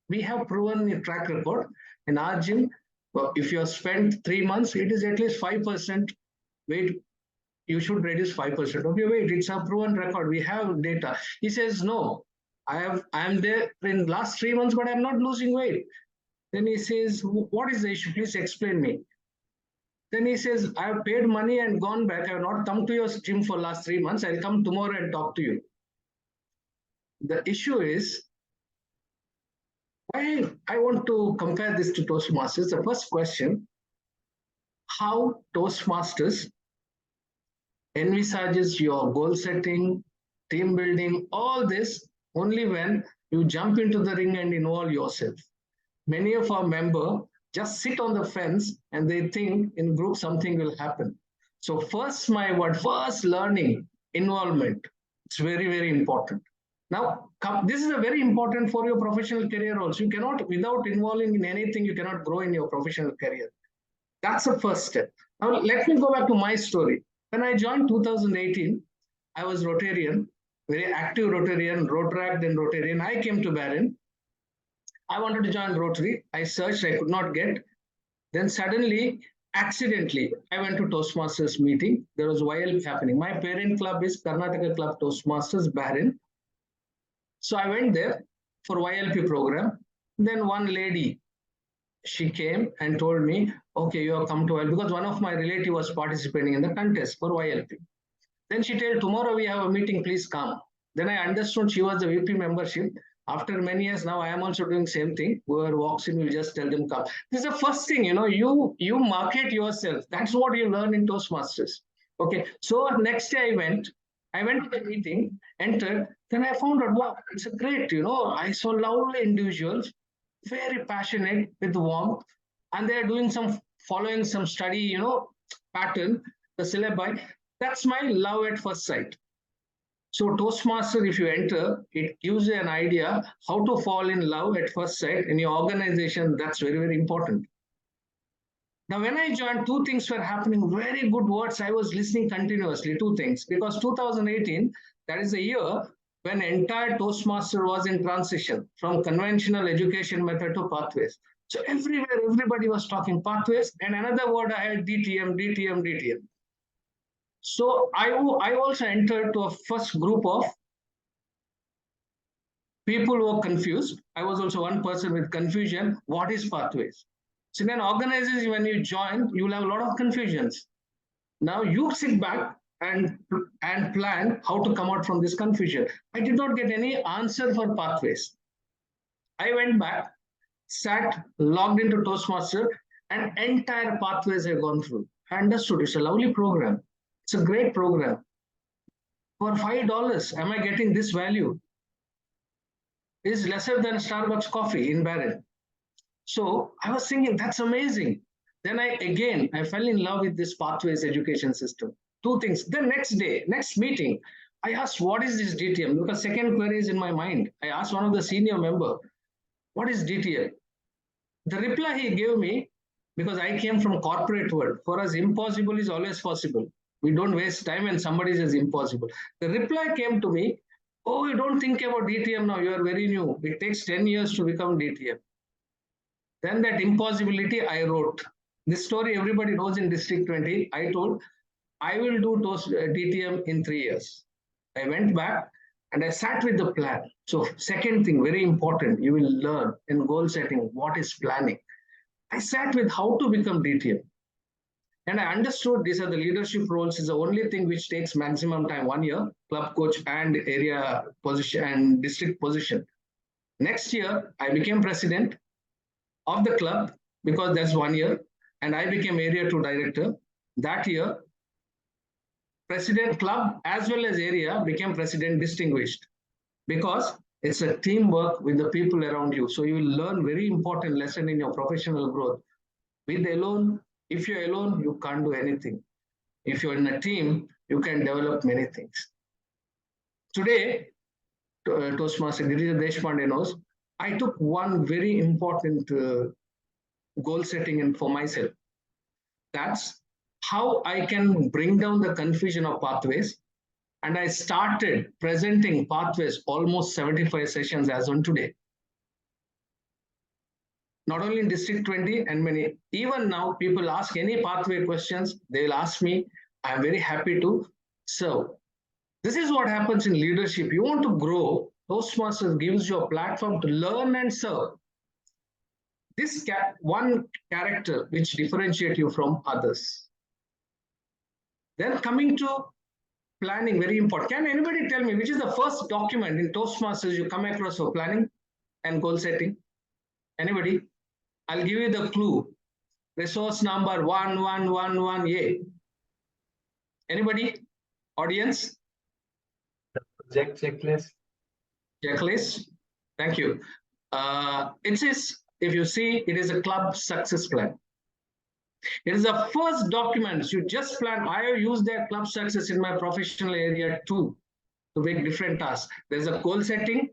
we have proven a track record in our gym. Well, if you have spent 3 months, it is at least 5% weight. You should reduce 5% of your weight. It's a proven record. We have data. He says, no, I am there in last 3 months, but I'm not losing weight. Then he says, what is the issue? Please explain me. Then he says, I have paid money and gone back. I have not come to your gym for last 3 months. I'll come tomorrow and talk to you. The issue is, why I want to compare this to Toastmasters. The first question, how Toastmasters envisages your goal setting, team building, all this only when you jump into the ring and involve yourself. Many of our members just sit on the fence and they think in group something will happen. So first learning, involvement. It's very, very important. Now, this is a very important for your professional career also. You cannot, without involving in anything, you cannot grow in your professional career. That's the first step. Now, let me go back to my story. When I joined 2018, I was Rotarian, very active Rotarian, Rotaract and Rotarian. I came to Bahrain. I wanted to join Rotary. I searched, I could not get. Then suddenly, accidentally, I went to Toastmasters meeting. There was YLP happening. My parent club is Karnataka Club Toastmasters, Bahrain. So I went there for YLP program. Then one lady, she came and told me, okay, you have come to YLP, because one of my relatives was participating in the contest for YLP. Then she told, tomorrow we have a meeting, please come. Then I understood she was the VP membership. After many years now, I am also doing same thing. Whoever walks in, we just tell them come. This is the first thing, you market yourself. That's what you learn in Toastmasters. Okay, so next day I went to the meeting, entered, then I found out, wow, it's a great, I saw lovely individuals, very passionate with warmth, and they're doing following some study, pattern, the syllabi. That's my love at first sight. So Toastmaster, if you enter, it gives you an idea how to fall in love at first sight in your organization. That's very, very important. Now, when I joined, 2 things were happening, very good words. I was listening continuously, 2 things, because 2018, that is the year when entire Toastmaster was in transition from conventional education method to pathways. So everywhere, everybody was talking pathways, and another word I had, DTM. So I also entered to a first group of people who were confused. I was also one person with confusion. What is pathways? So in an organization, when you join, you will have a lot of confusions. Now you sit back and plan how to come out from this confusion. I did not get any answer for pathways. I went back, sat, logged into Toastmaster, and entire pathways have gone through. I understood it's a lovely program. It's a great program. For $5, am I getting this value? It is lesser than Starbucks coffee in Bahrain. So I was thinking, that's amazing. Then I fell in love with this pathways education system. 2 things. The next meeting, I asked, what is this DTM? Because second query is in my mind. I asked one of the senior member, what is DTM? The reply he gave me, because I came from corporate world, for us impossible is always possible. We don't waste time when somebody says impossible. The reply came to me, oh, you don't think about DTM now, you are very new. It takes 10 years to become DTM. Then that impossibility I wrote. This story everybody knows in District 20. I told, I will do DTM in 3 years. I went back and I sat with the plan. So second thing, very important, you will learn in goal setting, what is planning. I sat with how to become DTM. And I understood these are the leadership roles is the only thing which takes maximum time, 1 year, club coach and area position and district position. Next year, I became president. of the club, because that's 1 year, and I became Area 2 Director. That year, President Club as well as Area became President Distinguished, because it's a teamwork with the people around you. So you will learn very important lesson in your professional growth. If you're alone, you can't do anything. If you're in a team, you can develop many things. Today, Toastmaster Girija Deshpande knows, I took one very important goal setting for myself. That's how I can bring down the confusion of pathways. And I started presenting pathways almost 75 sessions as on today. Not only in District 20 and many, even now people ask any pathway questions, they will ask me. I'm very happy to serve. This is what happens in leadership. You want to grow, Toastmasters gives you a platform to learn and serve. This one character which differentiates you from others. Then coming to planning, very important. Can anybody tell me which is the first document in Toastmasters you come across for planning and goal setting? Anybody? I'll give you the clue. Resource number 1111A. Anybody? Audience? The project checklist. Checklist. Thank you. It is, if you see, it is a club success plan. It is the first document you just plan. I have used that club success in my professional area too, to make different tasks. There's a goal setting.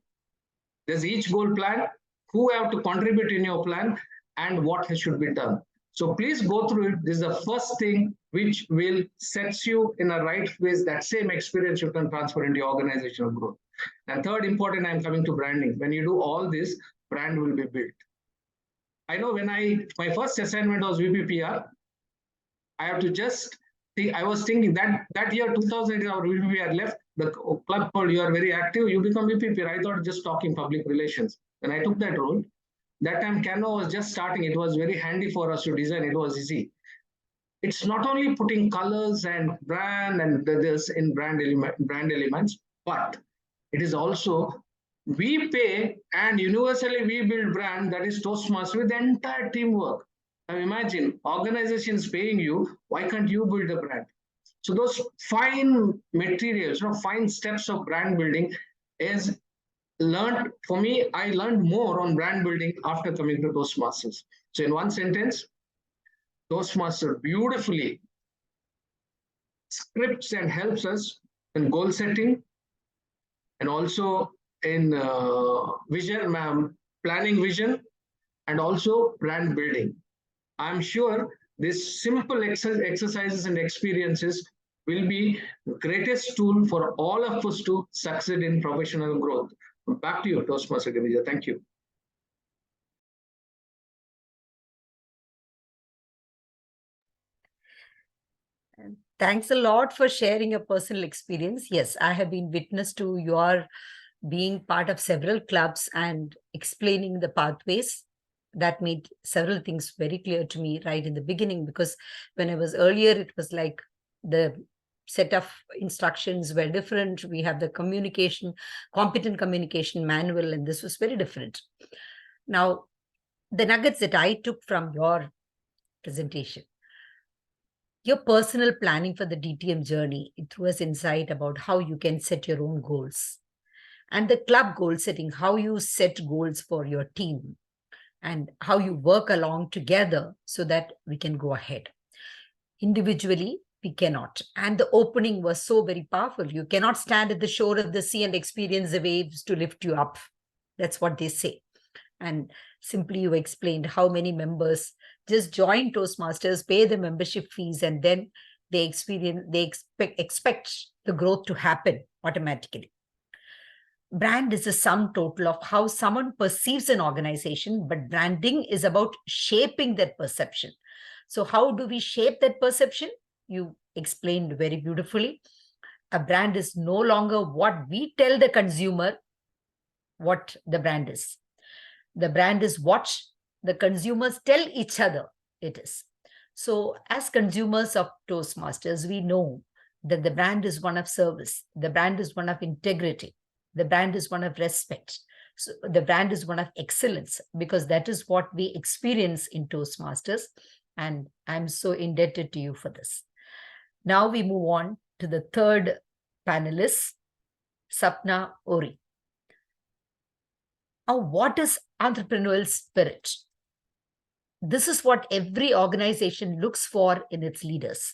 There's each goal plan, who have to contribute in your plan, and what should be done. So please go through it. This is the first thing which will set you in a right place. That same experience you can transfer into your organizational growth. And third important, I'm coming to branding. When you do all this, brand will be built. I know when my first assignment was VPPR, I have to just think, I was thinking that year, 2018, our VPPR left, the club called, you are very active, you become VPPR. I thought just talking public relations. When I took that role, that time Canva was just starting. It was very handy for us to design. It was easy. It's not only putting colors and brand and this in brand elements, but it is also we pay and universally we build brand, that is Toastmasters, with the entire teamwork. Now imagine organizations paying you, why can't you build a brand? So those fine materials, fine steps of brand building is learned. For me, I learned more on brand building after coming to Toastmasters. So in one sentence, Toastmaster beautifully scripts and helps us in goal setting and also in planning vision and also brand building. I'm sure this simple exercises and experiences will be the greatest tool for all of us to succeed in professional growth. Back to you, Toastmaster Girija. Thank you. Thanks a lot for sharing your personal experience. Yes, I have been witness to your being part of several clubs and explaining the pathways. That made several things very clear to me right in the beginning, because when I was earlier, it was like the set of instructions were different. We have the competent communication manual, and this was very different. Now, the nuggets that I took from your presentation, your personal planning for the DTM journey, it threw us insight about how you can set your own goals. And the club goal setting, how you set goals for your team and how you work along together so that we can go ahead. Individually, we cannot. And the opening was so very powerful. You cannot stand at the shore of the sea and experience the waves to lift you up. That's what they say. And simply you explained how many members just join Toastmasters, pay the membership fees, and then they expect the growth to happen automatically. Brand is a sum total of how someone perceives an organization, but branding is about shaping that perception. So how do we shape that perception? You explained very beautifully. A brand is no longer what we tell the consumer what the brand is. The brand is what the consumers tell each other it is. So as consumers of Toastmasters, we know that the brand is one of service. The brand is one of integrity. The brand is one of respect. So the brand is one of excellence, because that is what we experience in Toastmasters. And I'm so indebted to you for this. Now we move on to the third panelist, Sapna, Ohri. Now, what is entrepreneurial spirit? This is what every organization looks for in its leaders.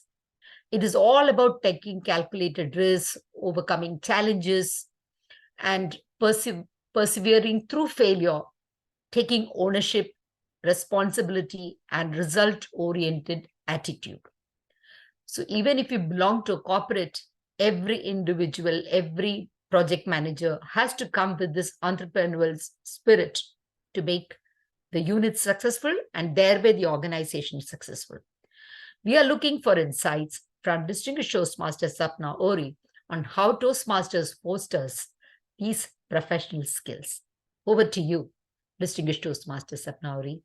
It is all about taking calculated risks, overcoming challenges, and persevering through failure, taking ownership, responsibility, and result-oriented attitude. So even if you belong to a corporate, every individual, every project manager has to come with this entrepreneurial spirit to make the unit successful and thereby the organization successful. We are looking for insights from distinguished Toastmaster Sapna, Ohri on how Toastmasters fosters these professional skills. Over to you, distinguished Toastmaster Sapna, Ohri.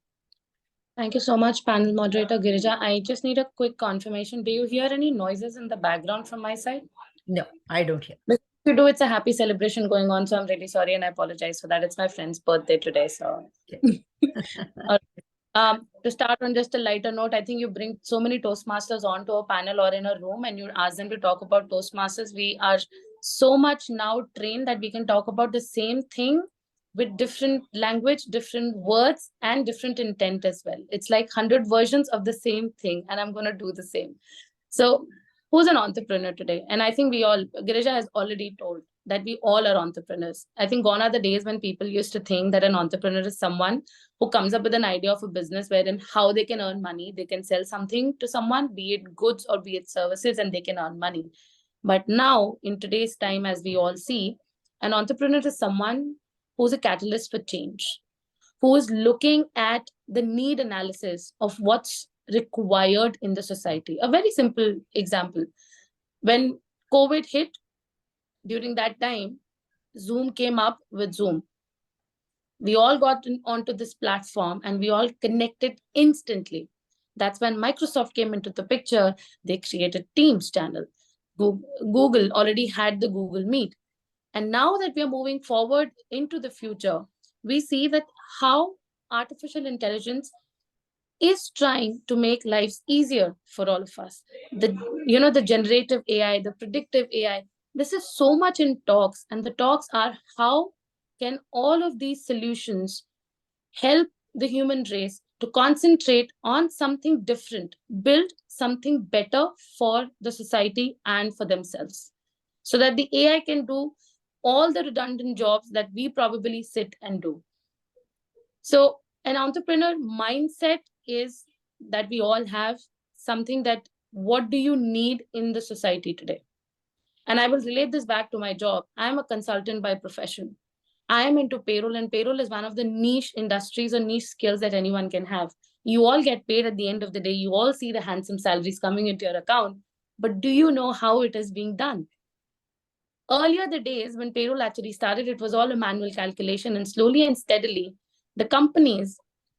Thank you so much, panel moderator Girija. I just need a quick confirmation. Do you hear any noises in the background from my side? No, I don't hear. If you do, it's a happy celebration going on, so I'm really sorry and I apologize for that. It's my friend's birthday today, so. Okay. To start on just a lighter note, I think you bring so many Toastmasters onto a panel or in a room and you ask them to talk about Toastmasters. We are so much now trained that we can talk about the same thing with different language, different words, and different intent as well. It's like 100 versions of the same thing, and I'm going to do the same. So who's an entrepreneur today? And I think we all, Girija has already told that we all are entrepreneurs. I think gone are the days when people used to think that an entrepreneur is someone who comes up with an idea of a business wherein how they can earn money, they can sell something to someone, be it goods or be it services, and they can earn money. But now, in today's time, as we all see, an entrepreneur is someone who's a catalyst for change, who is looking at the need analysis of what's required in the society. A very simple example. When COVID hit, during that time, Zoom came up with Zoom. We all got onto this platform and we all connected instantly. That's when Microsoft came into the picture. They created Teams channel. Google already had the Google Meet. And now that we are moving forward into the future, we see that how artificial intelligence is trying to make lives easier for all of us. The generative AI, the predictive AI, this is so much in talks, and the talks are how can all of these solutions help the human race to concentrate on something different, build something better for the society and for themselves, so that the AI can do all the redundant jobs that we probably sit and do. So an entrepreneur mindset is that we all have something that, what do you need in the society today? And I will relate this back to my job. I'm a consultant by profession. I am into payroll, and payroll is one of the niche industries or niche skills that anyone can have. You all get paid at the end of the day. You all see the handsome salaries coming into your account. But do you know how it is being done? Earlier the days when payroll actually started, it was all a manual calculation, and slowly and steadily, the companies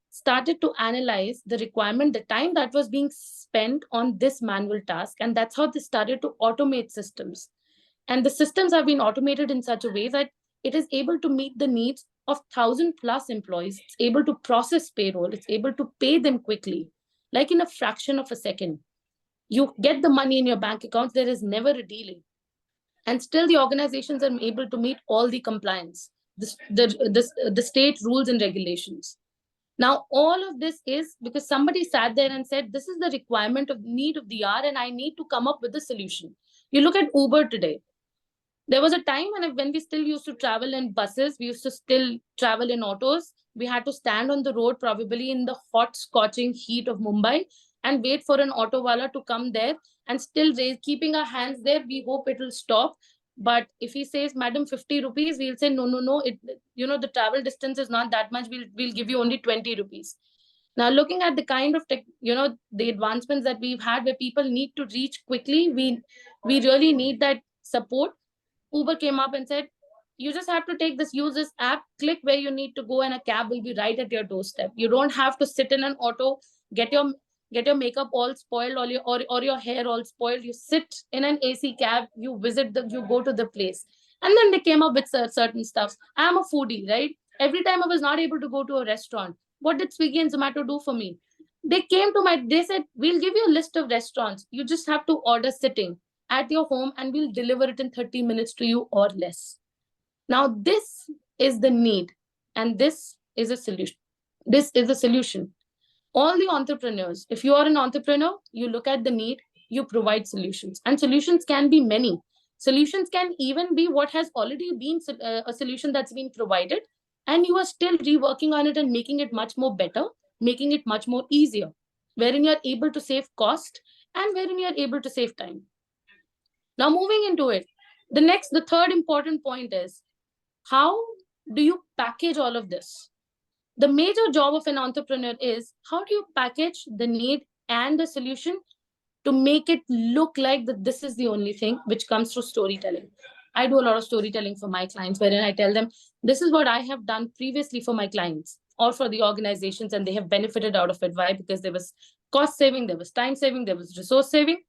started to analyze the requirement, the time that was being spent on this manual task. And that's how they started to automate systems. And the systems have been automated in such a way that it is able to meet the needs of 1,000+ employees. It's able to process payroll. It's able to pay them quickly, like in a fraction of a second. You get the money in your bank accounts. There is never a delay. And still the organizations are able to meet all the compliance, the state rules and regulations. Now, all of this is because somebody sat there and said, this is the requirement of need of the hour, and I need to come up with a solution. You look at Uber today. There was a time when we still used to travel in buses, we used to still travel in autos. We had to stand on the road, probably in the hot, scorching heat of Mumbai, and wait for an auto wala to come there and still keeping our hands there. We hope it will stop. But if he says, madam, 50 rupees, we'll say, no. The travel distance is not that much. We'll give you only 20 rupees. Now, looking at the kind of the advancements that we've had where people need to reach quickly, we really need that support. Uber came up and said, you just have to use this app, click where you need to go, and a cab will be right at your doorstep. You don't have to sit in an auto, get your makeup all spoiled or your hair all spoiled. You sit in an AC cab, you go to the place. And then they came up with certain stuff. I'm a foodie, right? Every time I was not able to go to a restaurant, what did Swiggy and Zomato do for me? They said, we'll give you a list of restaurants. You just have to order sitting at your home and we'll deliver it in 30 minutes to you or less. Now, this is the need and this is a solution. This is a solution. All the entrepreneurs, if you are an entrepreneur, you look at the need, you provide solutions. And solutions can be many. Solutions can even be what has already been a solution that's been provided, and you are still reworking on it and making it much more better, making it much more easier, wherein you're able to save cost and wherein you're able to save time. Now, moving into it, the third important point is, how do you package all of this? The major job of an entrepreneur is, how do you package the need and the solution to make it look like that this is the only thing, which comes through storytelling. I do a lot of storytelling for my clients, wherein I tell them, this is what I have done previously for my clients or for the organizations, and they have benefited out of it. Why? Because there was cost saving, there was time saving, there was resource saving.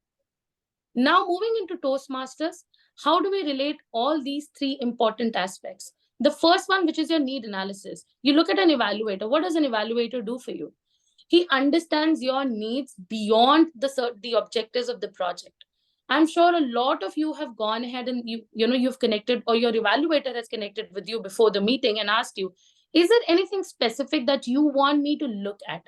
Now, moving into Toastmasters, how do we relate all these three important aspects? The first one, which is your need analysis. You look at an evaluator. What does an evaluator do for you? He understands your needs beyond the objectives of the project. I'm sure a lot of you have gone ahead and you've connected, or your evaluator has connected with you before the meeting and asked you, is there anything specific that you want me to look at?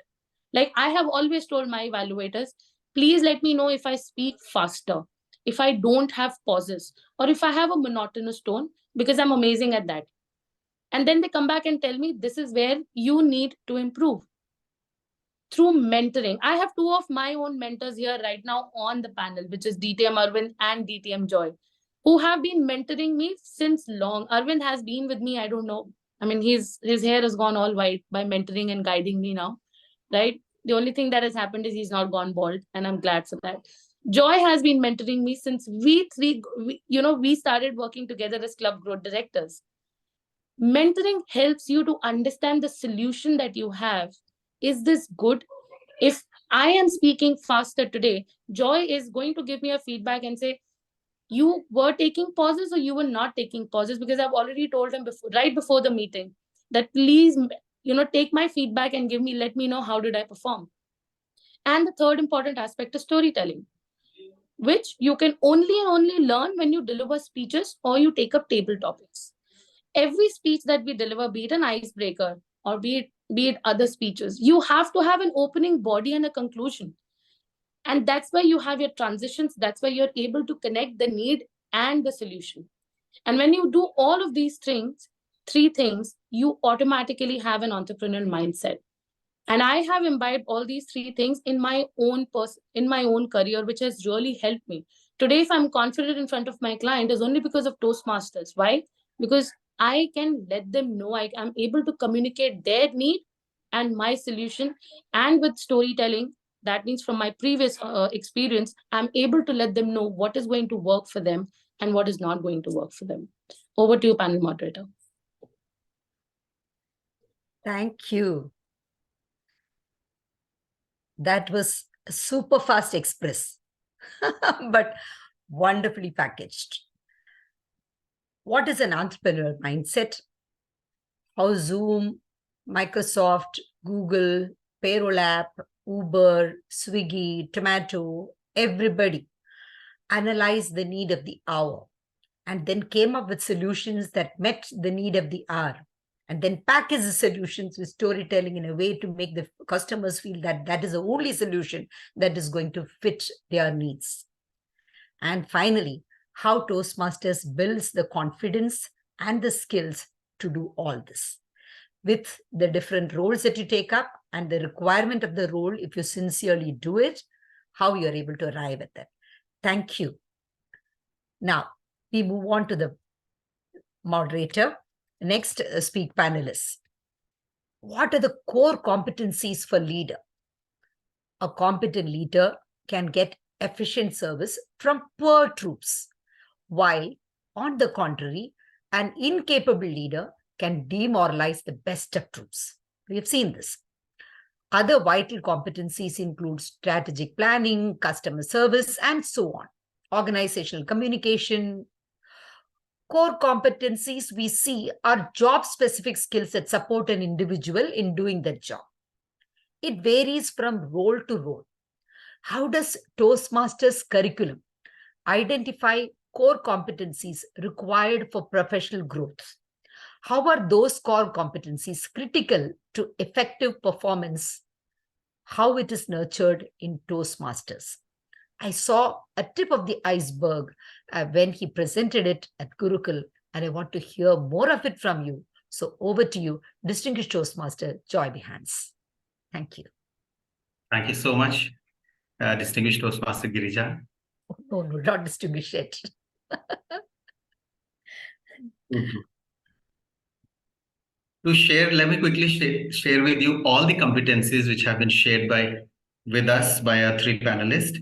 Like I have always told my evaluators, please let me know if I speak faster, if I don't have pauses, or if I have a monotonous tone, because I'm amazing at that. And then they come back and tell me, this is where you need to improve. Through mentoring, I have two of my own mentors here right now on the panel, which is DTM Arvind and DTM Joy, who have been mentoring me since long. Arvind has been with me, I don't know. I mean, his hair has gone all white by mentoring and guiding me now, right? The only thing that has happened is he's not gone bald, and I'm glad for that. Joy has been mentoring me since we started working together as club growth directors. Mentoring helps you to understand the solution that you have. Is this good? If I am speaking faster today, Joy is going to give me a feedback and say, you were taking pauses or you were not taking pauses, because I've already told him right before the meeting that please, take my feedback and let me know how did I perform. And the third important aspect is storytelling, which you can only learn when you deliver speeches or you take up table topics. Every speech that we deliver, be it an icebreaker or be it other speeches, you have to have an opening body and a conclusion. And that's why you have your transitions. That's why you're able to connect the need and the solution. And when you do all of these three things, you automatically have an entrepreneurial mindset. And I have imbibed all these three things in my own career, which has really helped me. Today, if I'm confident in front of my client, is only because of Toastmasters. Why? Because I can let them know I'm able to communicate their need and my solution. And with storytelling, that means from my previous experience, I'm able to let them know what is going to work for them and what is not going to work for them. Over to you, panel moderator. Thank you. That was super fast express, but wonderfully packaged. What is an entrepreneur mindset? How Zoom, Microsoft, Google, Payroll app, Uber, Swiggy, Tomato, everybody analyzed the need of the hour and then came up with solutions that met the need of the hour, and then package the solutions with storytelling in a way to make the customers feel that that is the only solution that is going to fit their needs. And finally, how Toastmasters builds the confidence and the skills to do all this. With the different roles that you take up and the requirement of the role, if you sincerely do it, how you're able to arrive at that. Thank you. Now, we move on to the moderator. Next, speak panelists. What are the core competencies for leader? A competent leader can get efficient service from poor troops, while, on the contrary, an incapable leader can demoralize the best of troops. We have seen this. Other vital competencies include strategic planning, customer service, and so on. Organizational communication, Core competencies we see are job-specific skills that support an individual in doing that job. It varies from role to role. How does Toastmasters curriculum identify core competencies required for professional growth? How are those core competencies critical to effective performance? How it is nurtured in Toastmasters? I saw a tip of the iceberg when he presented it at Gurukul, and I want to hear more of it from you. So over to you, distinguished Toastmaster Joy Behans. Thank you. Thank you so much, distinguished Toastmaster Girija. Oh, no, not distinguished yet. To share, let me quickly share with you all the competencies which have been shared with us by our three panelists.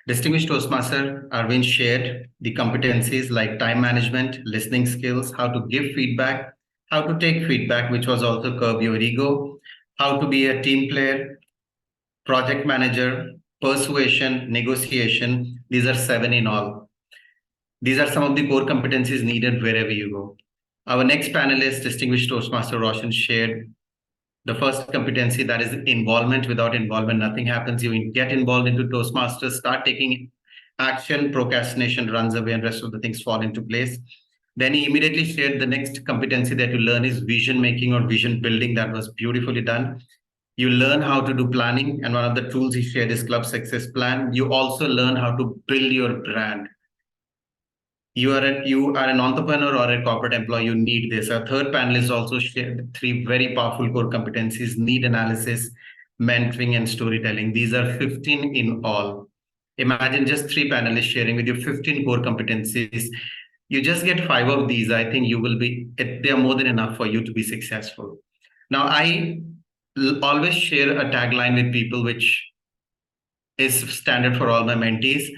Distinguished Toastmaster Arvind shared the competencies like time management, listening skills, how to give feedback, how to take feedback, which was also curb your ego, how to be a team player, project manager, persuasion, negotiation. These are 7 in all. These are some of the core competencies needed wherever you go. Our next panelist, distinguished Toastmaster Roshan, shared the first competency, that is involvement. Without involvement, nothing happens. You get involved into Toastmasters, start taking action, procrastination runs away, and rest of the things fall into place. Then he immediately shared the next competency that you learn is vision making or vision building. That was beautifully done. You learn how to do planning, and one of the tools he shared is Club Success Plan. You also learn how to build your brand. You are an entrepreneur or a corporate employee, you need this. Our third panelist also shared 3 very powerful core competencies: need analysis, mentoring, and storytelling. These are 15 in all. Imagine just 3 panelists sharing with you 15 core competencies. You just get 5 of these. I think they are more than enough for you to be successful. Now, I always share a tagline with people, which is standard for all my mentees.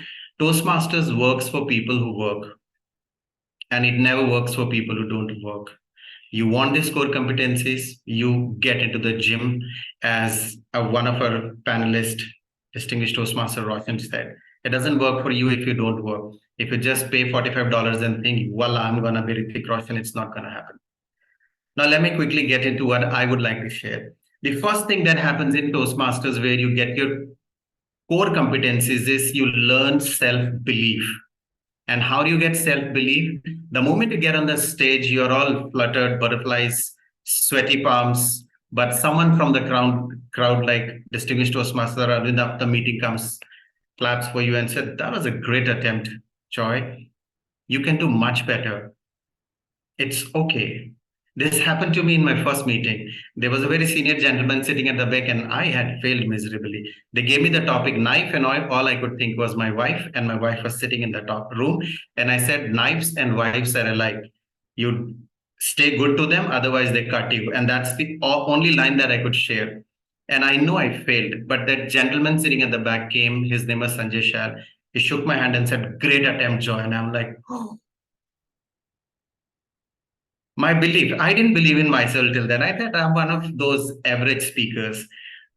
Toastmasters works for people who work, and it never works for people who don't work. You want these core competencies, you get into the gym, as one of our panelists, distinguished Toastmaster Roshan, said. It doesn't work for you if you don't work. If you just pay $45 and think, well, I'm going to be Ritik Roshan, it's not going to happen. Now, let me quickly get into what I would like to share. The first thing that happens in Toastmasters, where you get your core competencies, is you learn self-belief. And how do you get self-belief? The moment you get on the stage, you're all fluttered, butterflies, sweaty palms, but someone from the crowd like distinguished Toastmaster Arvind, after the meeting comes, claps for you and said, that was a great attempt, Joy. You can do much better. It's okay. This happened to me in my first meeting. There was a very senior gentleman sitting at the back, and I had failed miserably. They gave me the topic knife, and all I could think was my wife, and my wife was sitting in the top room. And I said, knives and wives are alike. You stay good to them, otherwise they cut you. And that's the only line that I could share. And I know I failed, but that gentleman sitting at the back came. His name was Sanjay Shah. He shook my hand and said, great attempt, Joy. And I'm like, oh. My belief, I didn't believe in myself till then. I thought I'm one of those average speakers.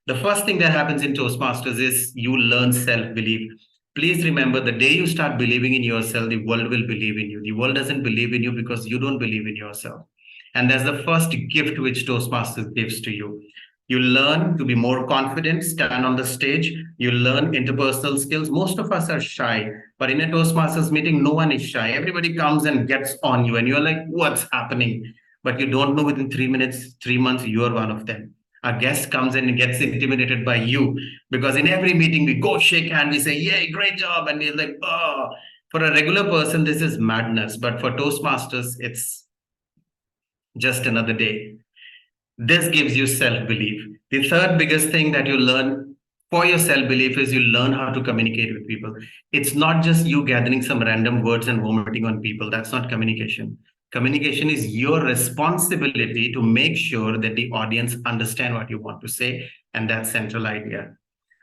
The first thing that happens in Toastmasters is you learn self-belief. Please remember, the day you start believing in yourself, the world will believe in you. The world doesn't believe in you because you don't believe in yourself. And that's the first gift which Toastmasters gives to you. You learn to be more confident, stand on the stage. You learn interpersonal skills. Most of us are shy, but in a Toastmasters meeting, no one is shy. Everybody comes and gets on you, and you're like, what's happening? But you don't know within 3 minutes, 3 months, you're one of them. A guest comes in and gets intimidated by you, because in every meeting, we go shake hand, we say, yay, great job. And we're like, oh, for a regular person, this is madness. But for Toastmasters, it's just another day. This gives you self-belief. The third biggest thing that you learn for your self-belief is you learn how to communicate with people. It's not just you gathering some random words and vomiting on people. That's not communication. Communication is your responsibility to make sure that the audience understand what you want to say, and that's central idea.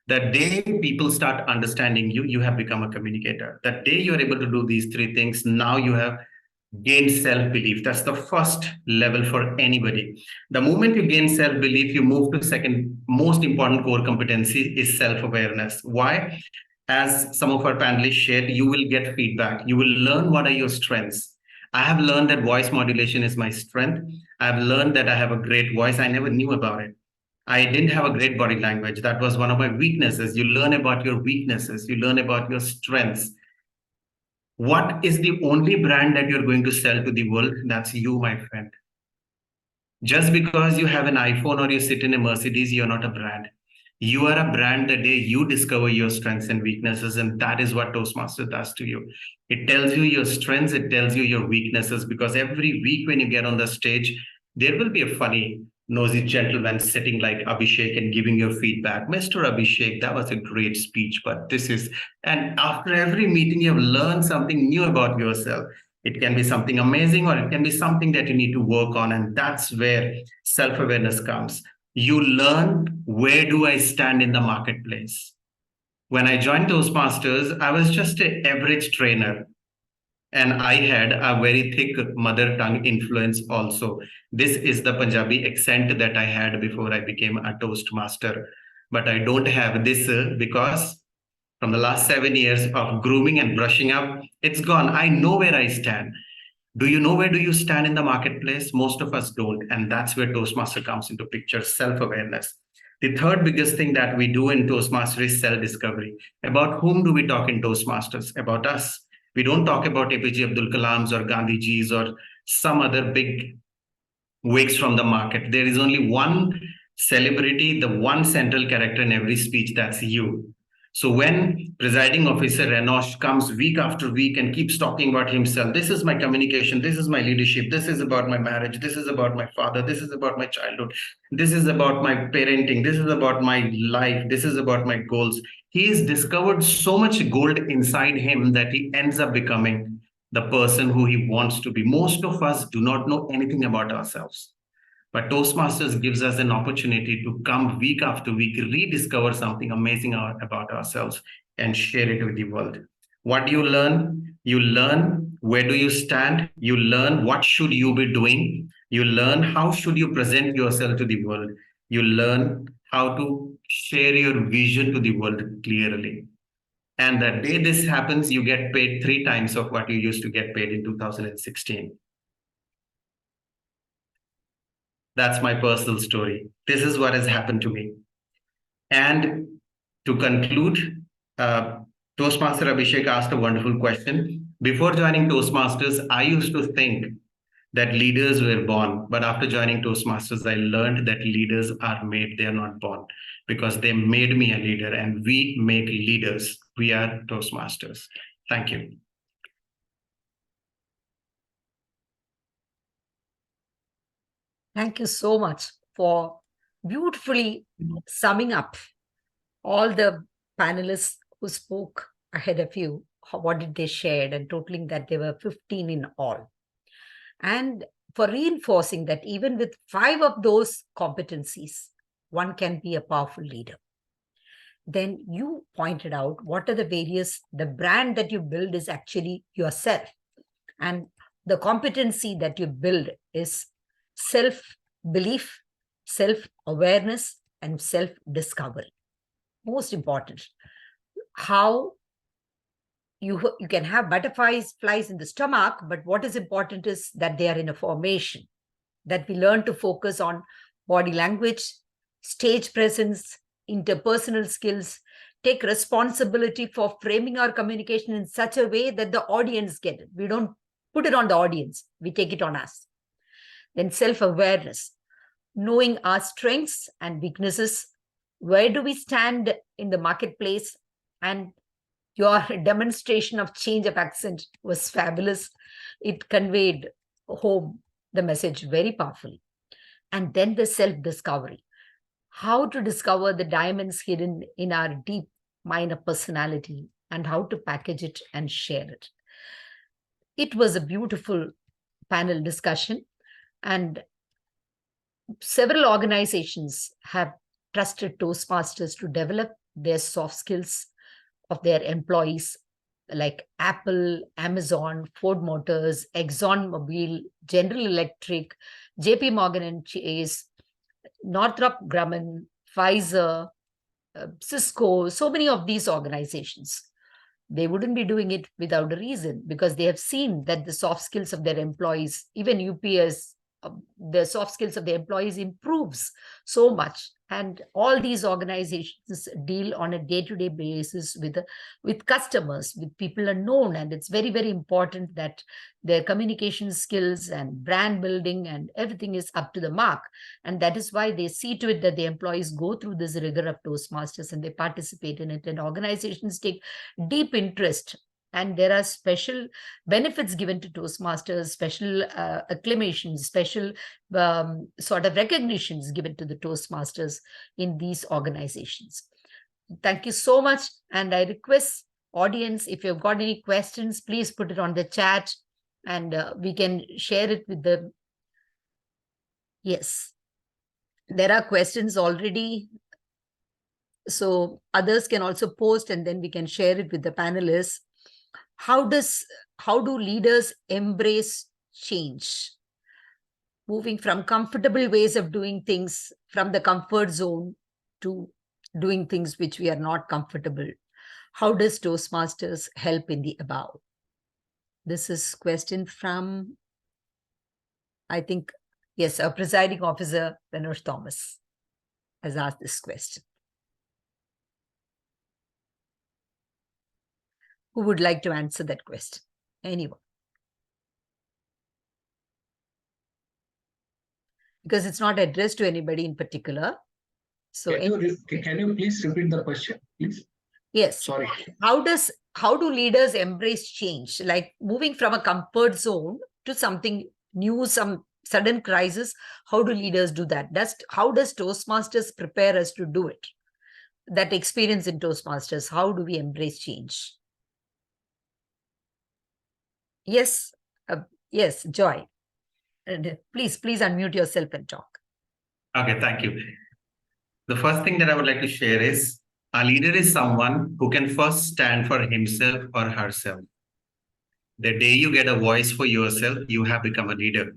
The day people start understanding you, you have become a communicator. The day you're able to do these 3 things, now you have gain self-belief. That's the first level for anybody. The moment you gain self-belief, you move to second most important core competency is self-awareness. Why? As some of our panelists shared, you will get feedback. You will learn what are your strengths. I have learned that voice modulation is my strength. I've learned that I have a great voice. I never knew about it. I didn't have a great body language. That was one of my weaknesses. You learn about your weaknesses, you learn about your strengths. What is the only brand that you're going to sell to the world? That's you, my friend. Just because you have an iPhone or you sit in a Mercedes, you're not a brand. You are a brand the day you discover your strengths and weaknesses, and that is what Toastmaster does to you. It tells you your strengths, it tells you your weaknesses, because every week when you get on the stage, there will be a funny, nosy gentleman sitting like Abhishek and giving your feedback. Mr. Abhishek, that was a great speech, but this is, and after every meeting, you have learned something new about yourself. It can be something amazing or it can be something that you need to work on. And that's where self-awareness comes. You learn, where do I stand in the marketplace? When I joined Toastmasters, I was just an average trainer. And I had a very thick mother tongue influence also. This is the Punjabi accent that I had before I became a Toastmaster. But I don't have this because from the last 7 years of grooming and brushing up, it's gone. I know where I stand. Do you know where do you stand in the marketplace? Most of us don't. And that's where Toastmaster comes into picture, self-awareness. The third biggest thing that we do in Toastmaster is self-discovery. About whom do we talk in Toastmasters? About us. We don't talk about APJ Abdul Kalam's or Gandhiji's or some other big wigs from the market. There is only one celebrity, the one central character in every speech, that's you. So when presiding officer Renosh comes week after week and keeps talking about himself, this is my communication, this is my leadership, this is about my marriage, this is about my father, this is about my childhood, this is about my parenting, this is about my life, this is about my goals. He has discovered so much gold inside him that he ends up becoming the person who he wants to be. Most of us do not know anything about ourselves. But Toastmasters gives us an opportunity to come week after week, rediscover something amazing about ourselves and share it with the world. What do you learn? You learn where do you stand? You learn what should you be doing? You learn how should you present yourself to the world? You learn how to share your vision to the world clearly. And the day this happens, you get paid 3 times of what you used to get paid in 2016. That's my personal story. This is what has happened to me. And to conclude, Toastmaster Abhishek asked a wonderful question. Before joining Toastmasters, I used to think that leaders were born. But after joining Toastmasters, I learned that leaders are made, they are not born, because they made me a leader, and we make leaders. We are Toastmasters. Thank you. Thank you so much for beautifully summing up all the panelists who spoke ahead of you. What did they share, and totaling that there were 15 in all. And for reinforcing that even with 5 of those competencies, one can be a powerful leader. Then you pointed out what are the brand that you build is actually yourself. And the competency that you build is self-belief, self-awareness, and self-discovery. Most important, how you can have butterflies, flies in the stomach, but what is important is that they are in a formation, that we learn to focus on body language, stage presence, interpersonal skills, take responsibility for framing our communication in such a way that the audience get it. We don't put it on the audience, we take it on us. Then self-awareness, knowing our strengths and weaknesses, where do we stand in the marketplace, and your demonstration of change of accent was fabulous. It conveyed home the message very powerfully. And then the self-discovery, how to discover the diamonds hidden in our deep mine of personality and how to package it and share it. It was a beautiful panel discussion, and several organizations have trusted Toastmasters to develop their soft skills of their employees, like Apple, Amazon, Ford Motors, ExxonMobil, General Electric, JP Morgan and Chase, Northrop Grumman, Pfizer, Cisco, so many of these organizations. They wouldn't be doing it without a reason, because they have seen that the soft skills of their employees, even UPS, the soft skills of the employees improves so much. And all these organizations deal on a day-to-day basis with customers, with people unknown. And it's very, very important that their communication skills and brand building and everything is up to the mark. And that is why they see to it that the employees go through this rigor of Toastmasters and they participate in it. And organizations take deep interest. And there are special benefits given to Toastmasters, special acclamations, special sort of recognitions given to the Toastmasters in these organizations. Thank you so much. And I request audience, if you've got any questions, please put it on the chat and we can share it with the... Yes, there are questions already. So others can also post and then we can share it with the panelists. How do leaders embrace change? Moving from comfortable ways of doing things, from the comfort zone to doing things which we are not comfortable. How does Toastmasters help in the above? This is question from, I think, yes, our presiding officer, Roshan Thomas, has asked this question. Who would like to answer that question? Anyone? Because it's not addressed to anybody in particular. So can you please repeat the question, please? Yes. Sorry. How do leaders embrace change? Like moving from a comfort zone to something new, some sudden crisis. How do leaders do that? How does Toastmasters prepare us to do it? That experience in Toastmasters, how do we embrace change? Yes, yes, Joy. Please unmute yourself and talk. Okay, thank you. The first thing that I would like to share is a leader is someone who can first stand for himself or herself. The day you get a voice for yourself, you have become a leader.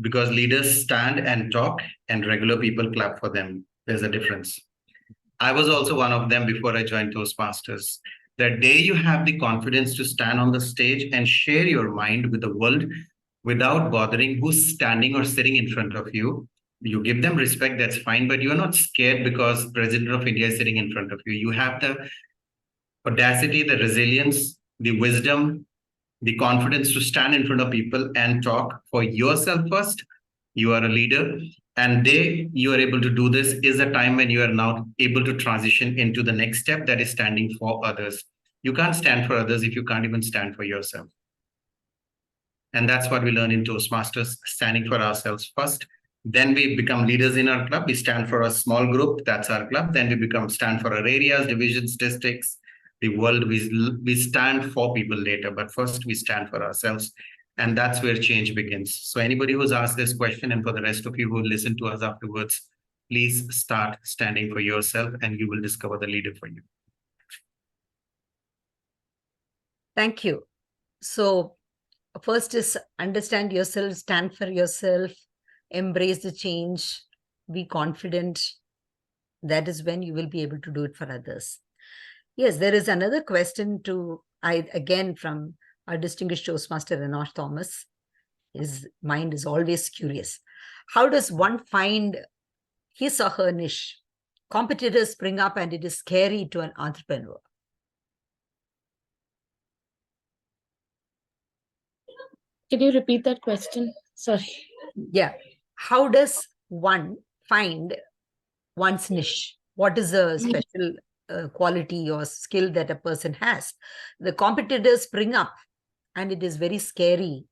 Because leaders stand and talk and regular people clap for them. There's a difference. I was also one of them before I joined Toastmasters. The day you have the confidence to stand on the stage and share your mind with the world without bothering who's standing or sitting in front of you, you give them respect, that's fine, but you're not scared because President of India is sitting in front of you. You have the audacity, the resilience, the wisdom, the confidence to stand in front of people and talk for yourself first. You are a leader. And you are able to do this is a time when you are now able to transition into the next step, that is standing for others. You can't stand for others if you can't even stand for yourself. And that's what we learn in Toastmasters, standing for ourselves first. Then we become leaders in our club. We stand for a small group, that's our club. Then we stand for our areas, divisions, districts, the world. We stand for people later, but first we stand for ourselves. And that's where change begins. So anybody who's asked this question, and for the rest of you who listen to us afterwards, please start standing for yourself and you will discover the leader for you. Thank you. So first is understand yourself, stand for yourself, embrace the change, be confident. That is when you will be able to do it for others. Yes, there is another question again from our distinguished Toastmaster, Roshan Thomas. His mind is always curious. How does one find his or her niche? Competitors spring up and it is scary to an entrepreneur. Can you repeat that question? Sorry. Yeah. How does one find one's niche? What is a special quality or skill that a person has? The competitors spring up and it is very scary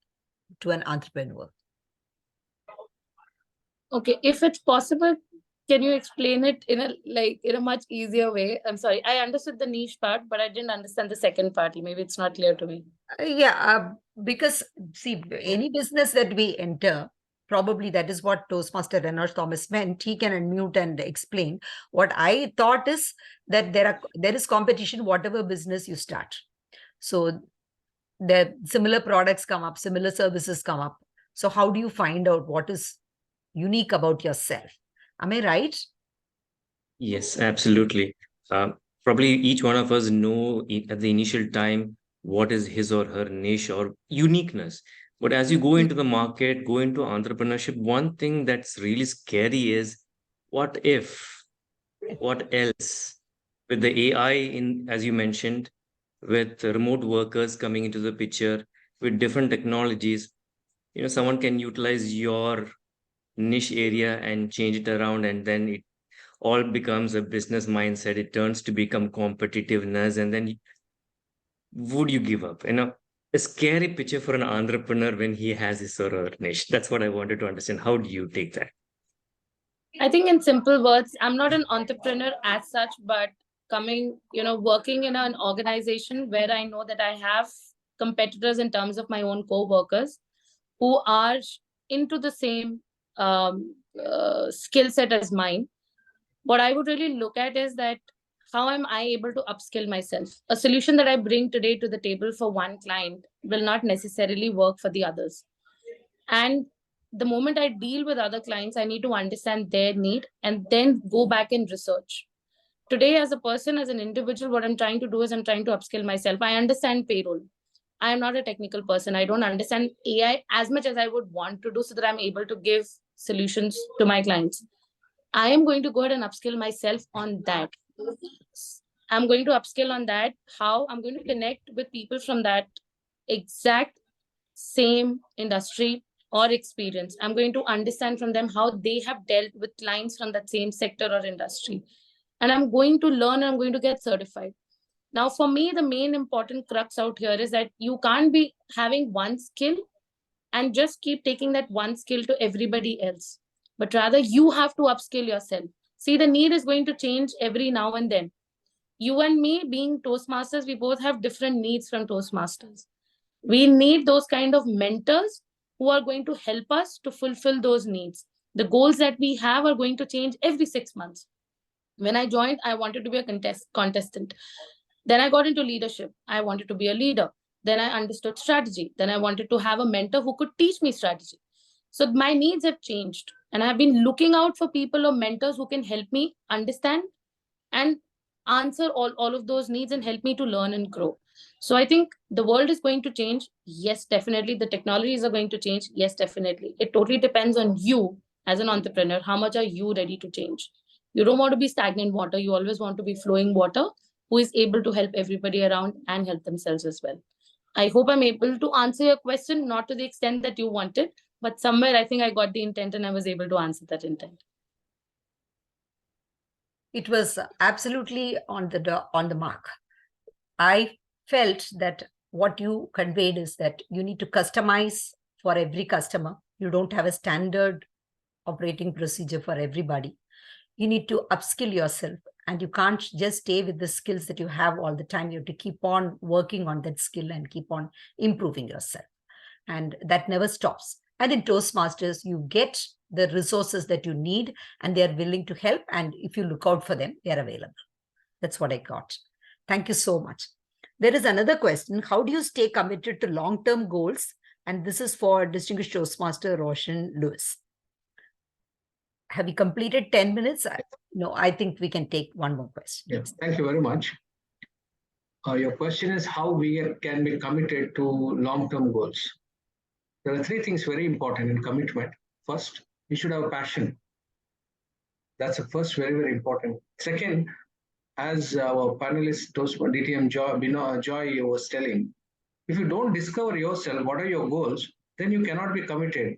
to an entrepreneur. Okay, if it's possible, can you explain it in a much easier way? I'm sorry, I understood the niche part, but I didn't understand the second part. Maybe it's not clear to me. Because see, any business that we enter, probably that is what Toastmaster Roshan Thomas meant. He can unmute and explain. What I thought is that there is competition, whatever business you start. So the similar products come up, similar services come up. So how do you find out what is unique about yourself? Am I right? Yes, absolutely. probably each one of us know at the initial time what is his or her niche or uniqueness. But as you go into the market, go into entrepreneurship, one thing that's really scary is what if, what else? With the AI in, as you mentioned, with remote workers coming into the picture, with different technologies, someone can utilize your niche area and change it around, and then it all becomes a business mindset. It turns to become competitiveness, and then would you give up? A scary picture for an entrepreneur when he has his or her niche. That's what I wanted to understand. How do you take that? I think in simple words, I'm not an entrepreneur as such, but working in an organization where I know that I have competitors in terms of my own co-workers who are into the same skill set as mine. What I would really look at is that how am I able to upskill myself? A solution that I bring today to the table for one client will not necessarily work for the others. And the moment I deal with other clients, I need to understand their need and then go back and research. Today, as a person, as an individual, what I'm trying to do is I'm trying to upskill myself. I understand payroll. I am not a technical person. I don't understand AI as much as I would want to do so that I'm able to give solutions to my clients. I am going to go ahead and upskill myself on that. I'm going to upskill on that. How? I'm going to connect with people from that exact same industry or experience. I'm going to understand from them how they have dealt with clients from that same sector or industry. And I'm going to learn, I'm going to get certified. Now, for me, the main important crux out here is that you can't be having one skill and just keep taking that one skill to everybody else, but rather you have to upskill yourself. See, the need is going to change every now and then. You and me being Toastmasters, we both have different needs from Toastmasters. We need those kind of mentors who are going to help us to fulfill those needs. The goals that we have are going to change every 6 months. When I joined, I wanted to be a contestant. Then I got into leadership. I wanted to be a leader. Then I understood strategy. Then I wanted to have a mentor who could teach me strategy. So my needs have changed. And I've been looking out for people or mentors who can help me understand and answer all of those needs and help me to learn and grow. So I think the world is going to change. Yes, definitely. The technologies are going to change. Yes, definitely. It totally depends on you as an entrepreneur. How much are you ready to change? You don't want to be stagnant water. You always want to be flowing water who is able to help everybody around and help themselves as well. I hope I'm able to answer your question, not to the extent that you wanted, but somewhere I think I got the intent and I was able to answer that intent. It was absolutely on the mark. I felt that what you conveyed is that you need to customize for every customer. You don't have a standard operating procedure for everybody. You need to upskill yourself, and you can't just stay with the skills that you have all the time. You have to keep on working on that skill and keep on improving yourself. And that never stops. And in Toastmasters, you get the resources that you need, and they are willing to help. And if you look out for them, they are available. That's what I got. Thank you so much. There is another question. How do you stay committed to long-term goals? And this is for distinguished Toastmaster Roshan Lewis. Have you completed 10 minutes? No, I think we can take one more question. Yes, thank you very much. Your question is how we can be committed to long-term goals. There are three things very important in commitment. First, you should have a passion. That's the first, very, very important. Second, as our panelist, DTM Joy was telling, if you don't discover yourself, what are your goals, then you cannot be committed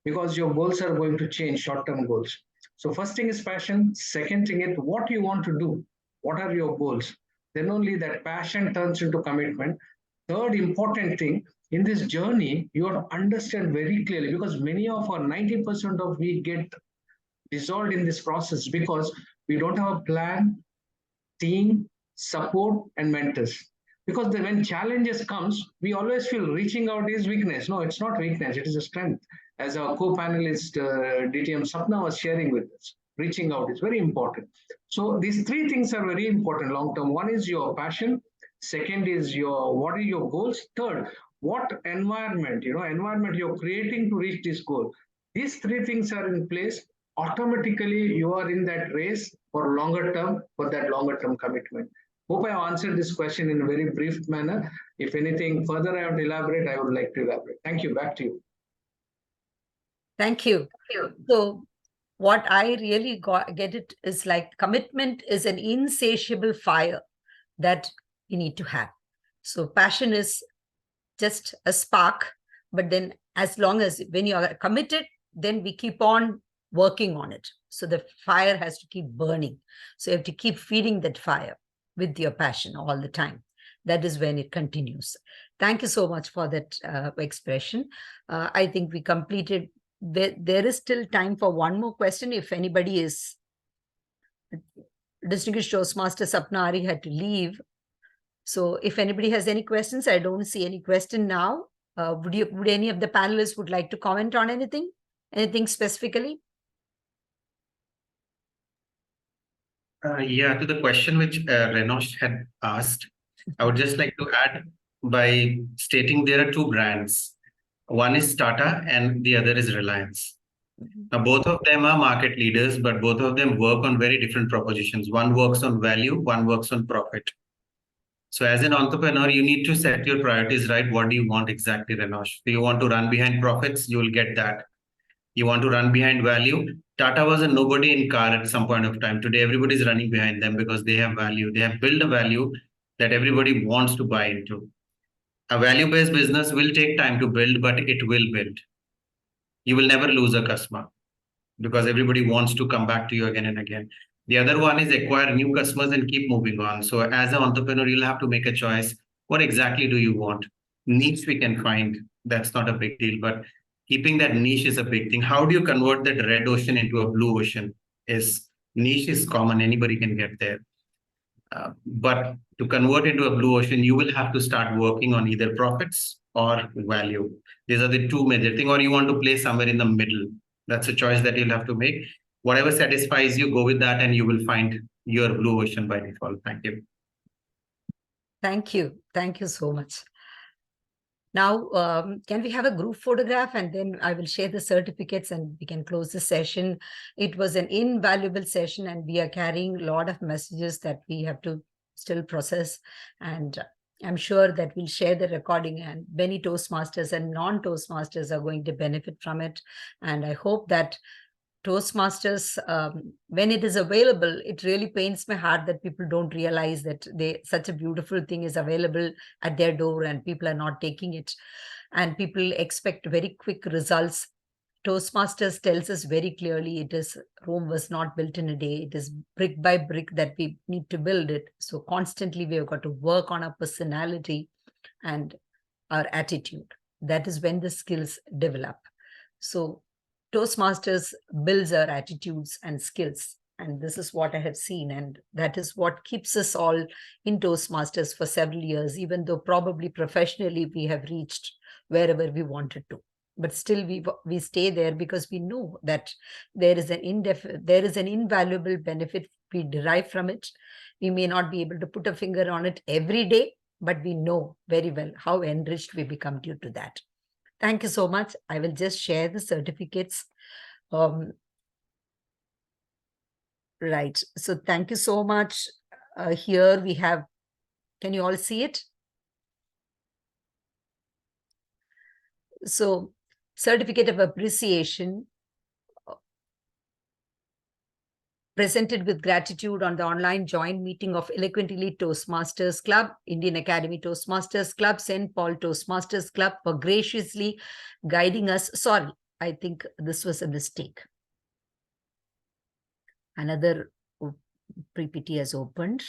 because your goals are going to change, short-term goals. So first thing is passion. Second thing is what you want to do. What are your goals? Then only that passion turns into commitment. Third important thing, in this journey, you have to understand very clearly, because many of our 90% of we get dissolved in this process because we don't have a plan, team, support, and mentors. Because then when challenges comes, we always feel reaching out is weakness. No, it's not weakness, it is a strength. As our co-panelist DTM Sapna was sharing with us, reaching out is very important. So these three things are very important long-term. One is your passion. Second is what are your goals? Third, what environment you're creating to reach this goal. These three things are in place. automatically you are in that race for longer term, for that longer term commitment. Hope I have answered this question in a very brief manner. If anything further I have to elaborate, I would like to elaborate. Thank you. Back to you. Thank you. So what I really get it is like commitment is an insatiable fire that you need to have. So passion is just a spark, but then as long as when you are committed, then we keep on working on it. So the fire has to keep burning. So you have to keep feeding that fire with your passion all the time. That is when it continues. Thank you so much for that expression. I think we completed. There is still time for one more question. If anybody is, Distinguished Toastmaster Sapna Ohri had to leave. So if anybody has any questions, I don't see any question now. Would any of the panelists would like to comment on anything? Anything specifically? Yeah, to the question which Renosh had asked, I would just like to add by stating there are two brands. One is Tata and the other is Reliance. Now, both of them are market leaders, but both of them work on very different propositions. One works on value, one works on profit. So as an entrepreneur, you need to set your priorities right. What do you want exactly, Renosh? Do you want to run behind profits? You will get that. You want to run behind value? Tata was a nobody in car at some point of time. Today, everybody is running behind them because they have value. They have built a value that everybody wants to buy into. A value-based business will take time to build, but it will build. You will never lose a customer because everybody wants to come back to you again and again. The other one is acquire new customers and keep moving on. So as an entrepreneur, you'll have to make a choice. What exactly do you want? Niche we can find. That's not a big deal, but keeping that niche is a big thing. How do you convert that red ocean into a blue ocean? Is niche is common. Anybody can get there. But to convert into a blue ocean, you will have to start working on either profits or value. These are the two major things, or you want to play somewhere in the middle. That's a choice that you'll have to make. Whatever satisfies you, go with that, and you will find your blue ocean by default. Thank you. Thank you. Thank you so much. Now, can we have a group photograph, and then I will share the certificates and we can close the session. It was an invaluable session and we are carrying a lot of messages that we have to still process. And I'm sure that we'll share the recording, and many Toastmasters and non-Toastmasters are going to benefit from it. And I hope that Toastmasters, when it is available, it really pains my heart that people don't realize that such a beautiful thing is available at their door and people are not taking it. And people expect very quick results. Toastmasters tells us very clearly Rome was not built in a day. It is brick by brick that we need to build it. So constantly we have got to work on our personality and our attitude. That is when the skills develop. So Toastmasters builds our attitudes and skills. And this is what I have seen. And that is what keeps us all in Toastmasters for several years, even though probably professionally we have reached wherever we wanted to. But still we stay there because we know that there is an invaluable benefit we derive from it. We may not be able to put a finger on it every day, but we know very well how enriched we become due to that. Thank you so much. I will just share the certificates. Right. So thank you so much. Here we have, can you all see it? So certificate of appreciation presented with gratitude on the online joint meeting of Eloquent Elite Toastmasters Club, Indian Academy Toastmasters Club, St. Paul Toastmasters Club for graciously guiding us. Sorry, I think this was a mistake. Another PPT has opened.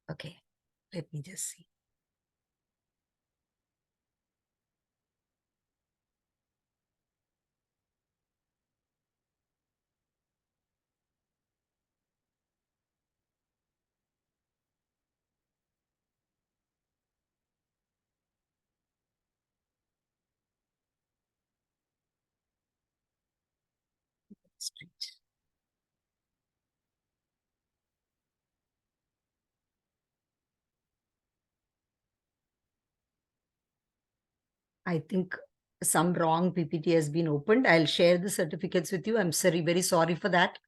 Okay, let me just see. Street. I think some wrong PPT has been opened. I'll share the certificates with you. I'm very sorry for that.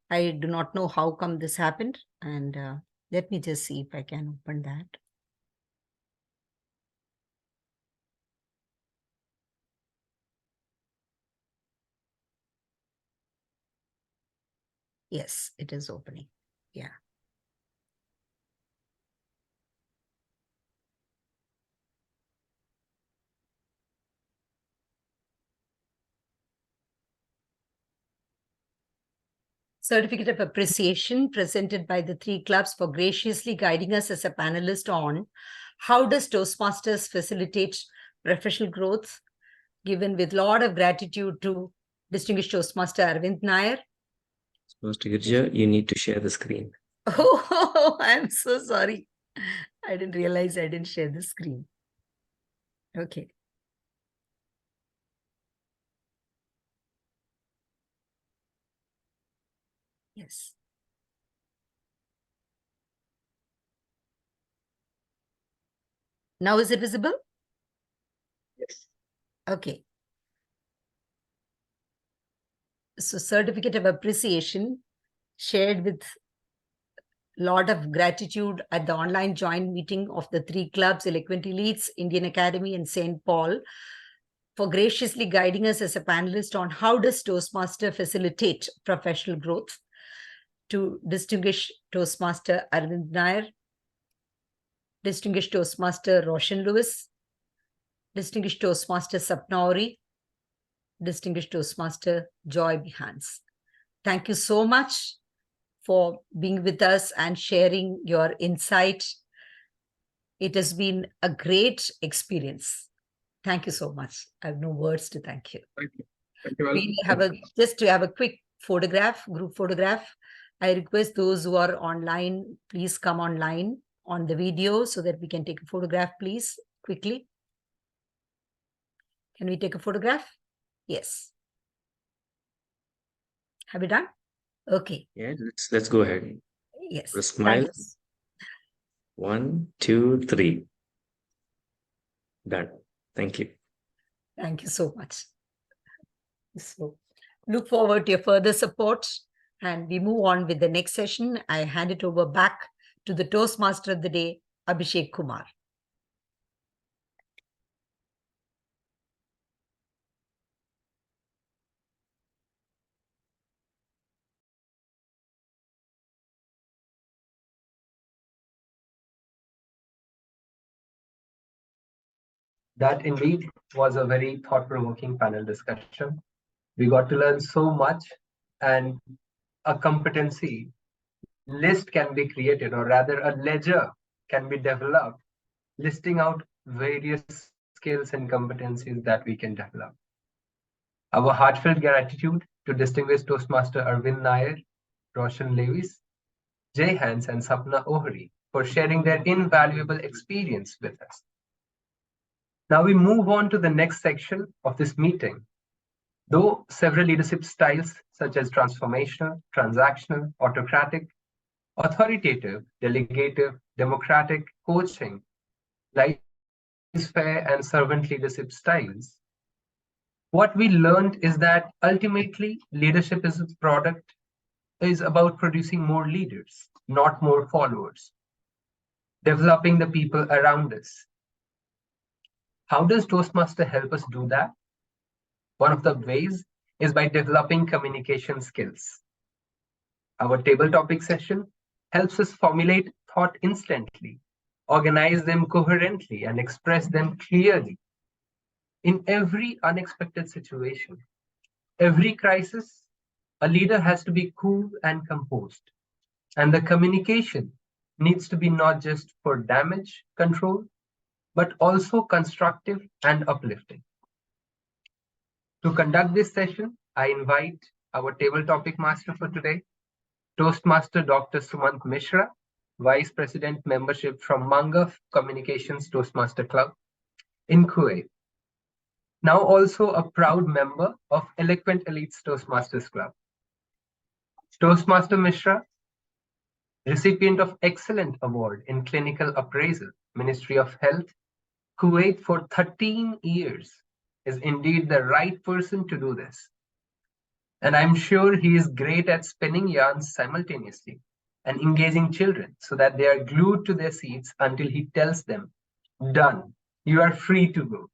I do not know how come this happened. And let me just see if I can open that. Yes, it is opening. Yeah. Certificate of Appreciation presented by the 3 clubs for graciously guiding us as a panelist on how does Toastmasters facilitate professional growth, given with a lot of gratitude to distinguished Toastmaster Arvind Nair. Toastmaster Girija, you need to share the screen. Oh, I'm so sorry. I didn't realize I didn't share the screen. Okay. Yes. Now is it visible? Yes. Okay. So certificate of appreciation shared with lot of gratitude at the online joint meeting of the 3 clubs, Eloquent Elites, Indian Academy, and St. Paul, for graciously guiding us as a panelist on how does Toastmaster facilitate professional growth, to distinguished Toastmaster Arvind Nair, distinguished Toastmaster Roshan Lewis, distinguished Toastmaster Sapna Ohri, distinguished Toastmaster Joy Behans. Thank you so much for being with us and sharing your insight. It has been a great experience. Thank you so much. I have no words to thank you. Thank you. Thank you. We have just to have a quick photograph, group photograph. I request those who are online, please come online on the video so that we can take a photograph, please, quickly. Can we take a photograph? Yes. Have we done? Okay. Yeah, let's go ahead. Yes. A smile. 1, 2, 3. Done. Thank you. Thank you so much. So look forward to your further support, and we move on with the next session. I hand it over back to the Toastmaster of the day, Abhishek Kumar. That indeed was a very thought-provoking panel discussion. We got to learn so much, and a competency list can be created, or rather a ledger can be developed, listing out various skills and competencies that we can develop. Our heartfelt gratitude to distinguished Toastmaster Arvind Nair, Roshan Lewis, Jay Hans, and Sapna Ohri for sharing their invaluable experience with us. Now we move on to the next section of this meeting. Though several leadership styles such as transformational, transactional, autocratic, authoritative, delegative, democratic, coaching, laissez-faire, and servant leadership styles, what we learned is that ultimately leadership is about producing more leaders, not more followers, developing the people around us. How does Toastmaster help us do that? One of the ways is by developing communication skills. Our table topic session helps us formulate thought instantly, organize them coherently, and express them clearly. In every unexpected situation, every crisis, a leader has to be cool and composed. And the communication needs to be not just for damage control, but also constructive and uplifting. To conduct this session, I invite our table topic master for today, Toastmaster Dr. Sumant Mishra, Vice President Membership from Mangaf Communications Toastmaster Club in Kuwait. Now also a proud member of Eloquent Elites Toastmasters Club. Toastmaster Mishra, recipient of Excellent Award in Clinical Appraisal, Ministry of Health, Kuwait for 13 years, is indeed the right person to do this. And I'm sure he is great at spinning yarns simultaneously and engaging children so that they are glued to their seats until he tells them, "Done, you are free to go."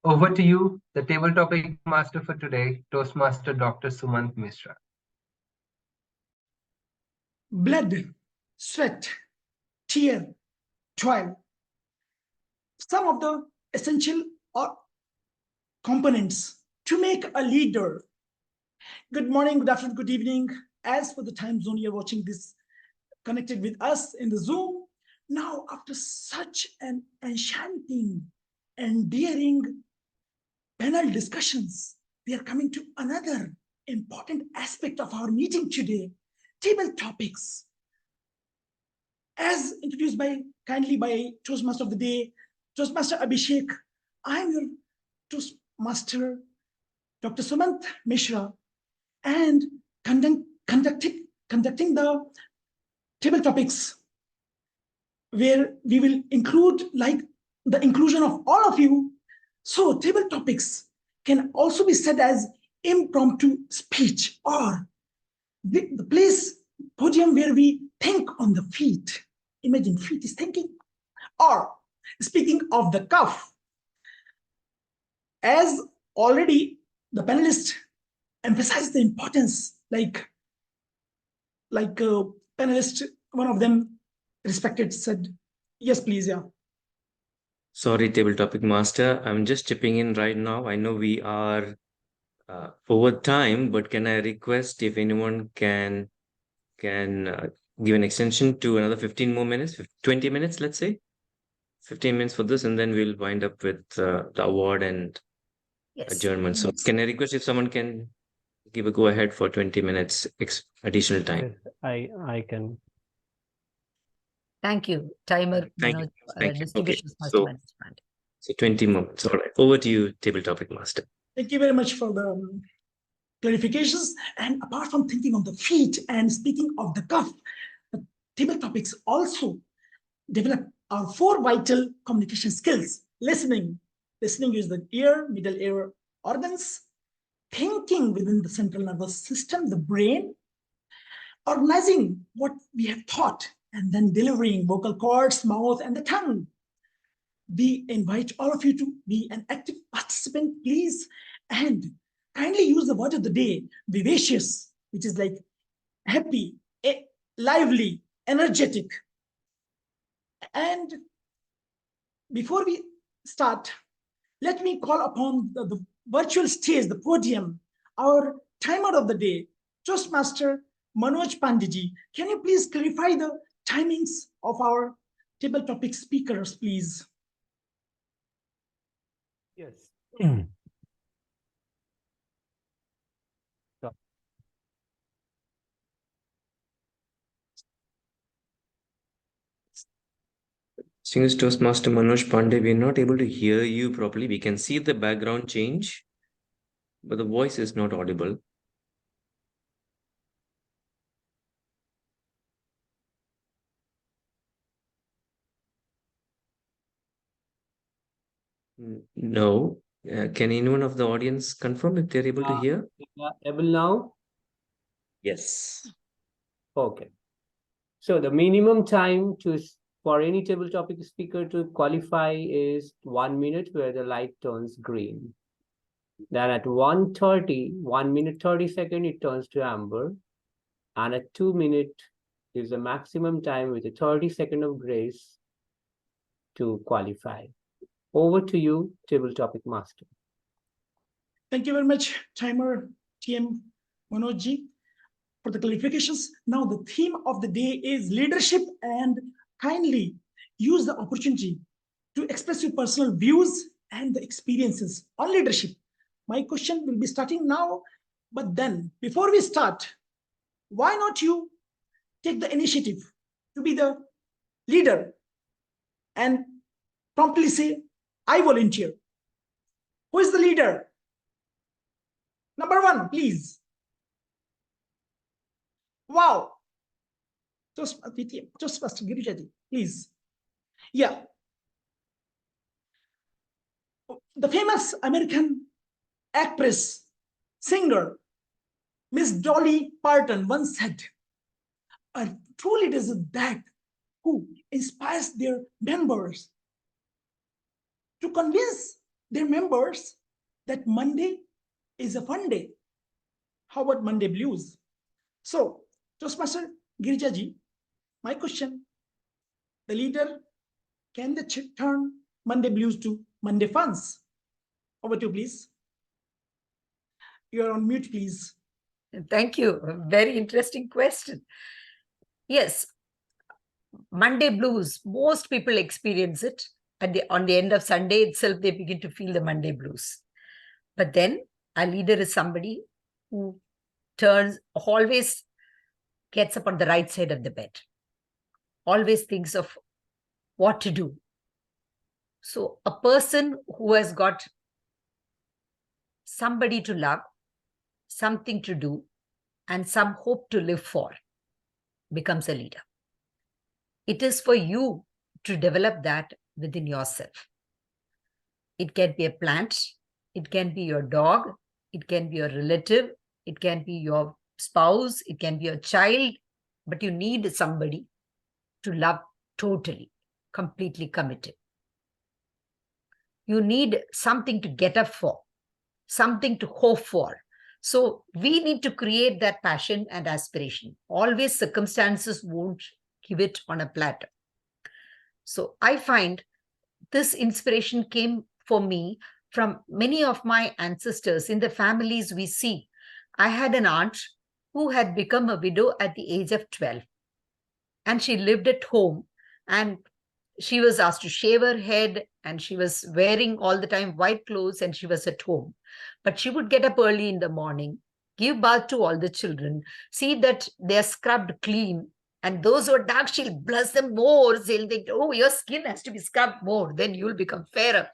Over to you, the table topic master for today, Toastmaster Dr. Sumant Mishra. Blood, sweat, tear, toil. Some of the essential or components to make a leader. Good morning, good afternoon, good evening. As for the time zone you're watching this, connected with us in the Zoom. Now, after such an enchanting, endearing panel discussions, we are coming to another important aspect of our meeting today, table topics. As introduced kindly by Toastmaster of the Day, Toastmaster Abhishek, I'm your Toastmaster, Dr. Sumant Mishra, and conducting the table topics, where we will include like the inclusion of all of you. So table topics can also be said as impromptu speech, or the place, podium where we think on the feet. Imagine feet is thinking, or speaking of the cuff. As already the panelists emphasized the importance, like panelist, one of them respected said, yes, please, yeah. Sorry, table topic master. I'm just chipping in right now. I know we are over time, but can I request if anyone can give an extension to another 15 more minutes, 20 minutes, let's say 15 minutes for this, and then we'll wind up with the award and adjournment. So can I request if someone can give a go ahead for 20 minutes additional time? Yes, I can. Thank you. Timer, Thank you. Thank you. distributions Okay. management. So 20 moments. All right. Over to you, table topic master. Thank you very much for the clarifications. And apart from thinking on the feet and speaking of the cuff, the table topics also develop our 4 vital communication skills. Listening. Listening is the ear, middle ear organs. Thinking within the central nervous system, the brain. Organizing what we have thought, and then delivering vocal cords, mouth, and the tongue. We invite all of you to be an active participant, please, and kindly use the word of the day, vivacious, which is like happy, lively, energetic. And before we start, let me call upon the virtual stage, the podium, our timer of the day, Toastmaster Manoj Pandiji. Can you please clarify the timings of our table topic speakers, please? Yes. Since Toastmaster Manoj Pandey, we're not able to hear you properly. We can see the background change, but the voice is not audible. No. Can anyone of the audience confirm if they're able to hear? Able now? Yes. Okay. So the minimum time for any table topic speaker to qualify is 1 minute, where the light turns green. Then at 1:30, 1 minute 30 seconds, it turns to amber. And at 2 minutes is the maximum time with a 30 seconds of grace to qualify. Over to you, table topic master. Thank you very much, timer TM Manojji, for the clarifications. Now the theme of the day is leadership, and kindly use the opportunity to express your personal views and the experiences on leadership. My question will be starting now, but then before we start, why not you take the initiative to be the leader and promptly say, I volunteer. Who is the leader? Number 1, please. Wow. Toastmaster Girija, please. Yeah. The famous American actress, singer, Miss Dolly Parton once said, a true leader is that who inspires their members to convince their members that Monday is a fun day. How about Monday blues? So, Toastmaster Girija ji, my question, the leader, can they turn Monday blues to Monday funs? Over to you, please. You're on mute, please. Thank you. Very interesting question. Yes, Monday blues, most people experience it. On the end of Sunday itself, they begin to feel the Monday blues. But then a leader is somebody who always gets up on the right side of the bed, always thinks of what to do. So a person who has got somebody to love, something to do, and some hope to live for becomes a leader. It is for you to develop that within yourself. It can be a plant, it can be your dog, it can be your relative, it can be your spouse, it can be your child, but you need somebody to love totally, completely committed. You need something to get up for, something to hope for. So we need to create that passion and aspiration. Always circumstances won't give it on a platter. So I find this inspiration came for me from many of my ancestors. In the families we see, I had an aunt who had become a widow at the age of 12. And she lived at home, and she was asked to shave her head, and she was wearing all the time white clothes, and she was at home. But she would get up early in the morning, give bath to all the children, see that they're scrubbed clean. And those who are dark, she'll bless them more. They'll think, oh, your skin has to be scrubbed more. Then you'll become fairer.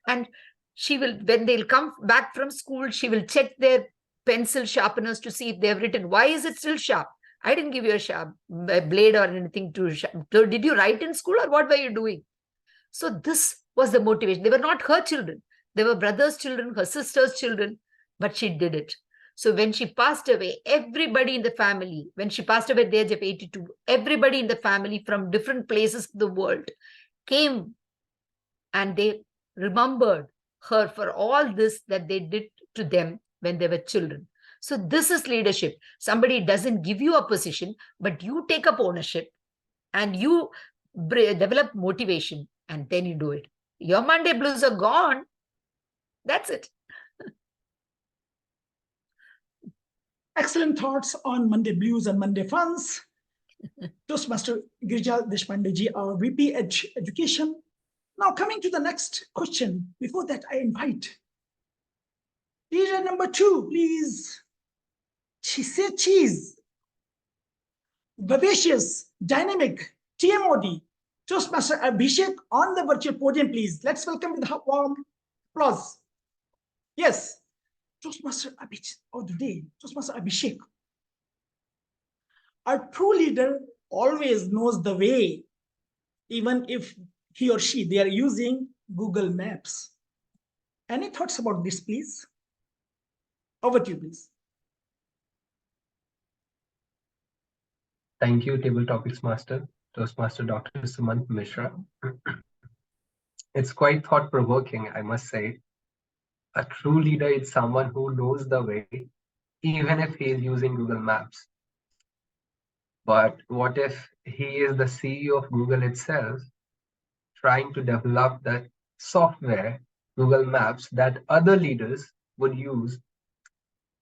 And she will, when they'll come back from school, she will check their pencil sharpeners to see if they've written, why is it still sharp? I didn't give you a sharp blade or anything to sharpen. So did you write in school, or what were you doing? So this was the motivation. They were not her children. They were brother's children, her sister's children, but she did it. So when she passed away, everybody in the family, when she passed away at the age of 82, everybody in the family from different places of the world came and they remembered her for all this that they did to them when they were children. So this is leadership. Somebody doesn't give you a position, but you take up ownership and you develop motivation, and then you do it. Your Monday blues are gone. That's it. Excellent thoughts on Monday blues and Monday funs. Toastmaster Girija Deshpande ji, our VP Education. Now coming to the next question. Before that, I invite leader number 2, please. Say cheese. Vivacious, dynamic, TMOD. Toastmaster Abhishek on the virtual podium, please. Let's welcome with a warm applause. Yes, Toastmaster Abhishek of the day, Toastmaster Abhishek. A true leader always knows the way, even if he or she, they are using Google Maps. Any thoughts about this, please? Over to you, please. Thank you, Table Topics Master, Toastmaster Dr. Sumant Mishra. It's quite thought-provoking, I must say. A true leader is someone who knows the way, even if he is using Google Maps. But what if he is the CEO of Google itself, trying to develop the software, Google Maps, that other leaders would use,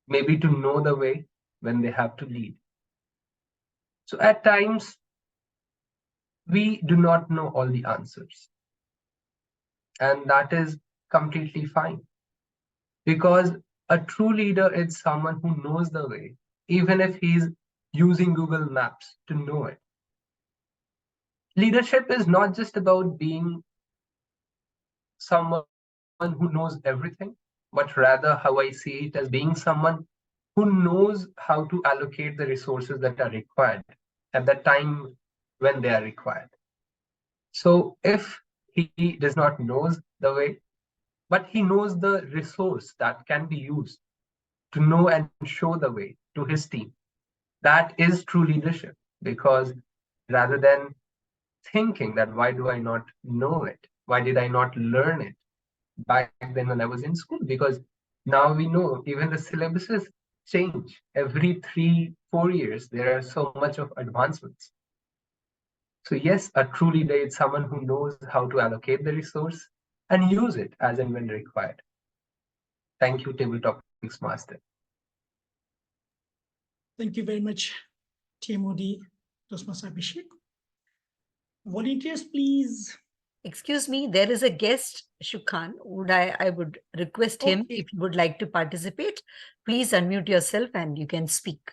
maybe to know the way when they have to lead? So at times, we do not know all the answers. And that is completely fine. Because a true leader is someone who knows the way, even if he's using Google Maps to know it. Leadership is not just about being someone who knows everything, but rather how I see it as being someone who knows how to allocate the resources that are required at the time when they are required. So if he does not know the way, but he knows the resource that can be used to know and show the way to his team. That is true leadership, because rather than thinking that why do I not know it? Why did I not learn it back then when I was in school? Because now we know even the syllabuses change every 3-4 years. There are so much of advancements. So yes, a true leader is someone who knows how to allocate the resource and use it as and when required. Thank you, Table Topics Master. Thank you very much, TMOD Toastmaster Abhishek. Volunteers, please. Excuse me, there is a guest, Shukhan. I would request him, Okay. if you would like to participate, please unmute yourself and you can speak.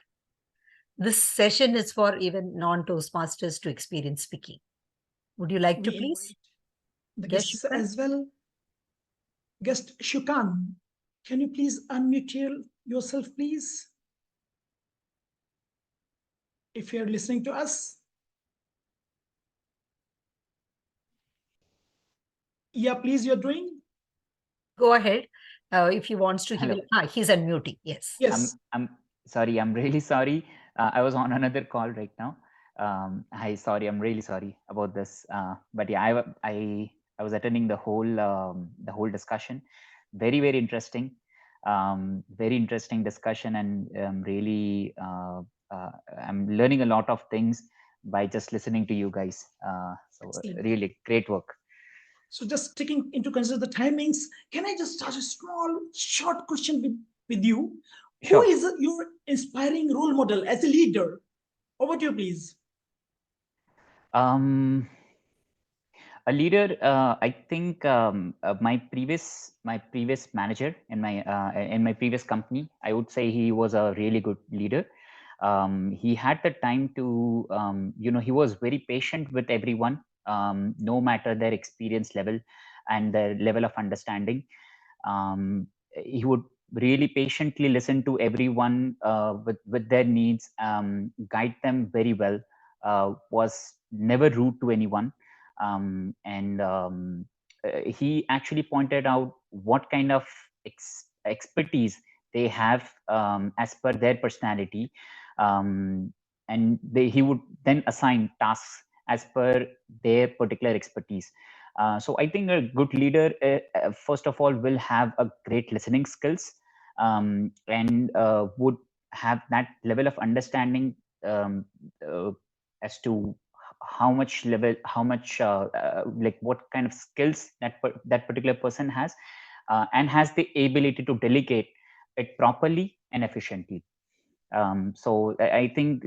This session is for even non-Toastmasters to experience speaking. Would you like to We please? invite the Guest guests Shukhan? as well. Guest Shukhan, can you please unmute yourself, please? If you're listening to us. Yeah, please, you're doing? Go ahead. If he wants to, Hello. he's unmuting. Yes. Yes. I'm sorry. I'm really sorry. I was on another call right now. Hi, sorry. I'm really sorry about this. But yeah, I was attending the whole discussion. Very, very interesting. Very interesting discussion, and really I'm learning a lot of things by just listening to you guys. So Excellent. really great work. So just taking into consider the timings, can I just start a small, short question with you? Sure. Who is your inspiring role model as a leader? Over to you, please. A leader, I think my previous manager in my previous company, I would say he was a really good leader. He had the time to he was very patient with everyone, no matter their experience level and their level of understanding. He would really patiently listen to everyone with their needs, guide them very well, was never rude to anyone. He actually pointed out what kind of expertise they have as per their personality, and he would then assign tasks as per their particular expertise. So I think a good leader, first of all, will have a great listening skills, and would have that level of understanding as to how much like what kind of skills that particular person has, and has the ability to delegate it properly and efficiently. So I think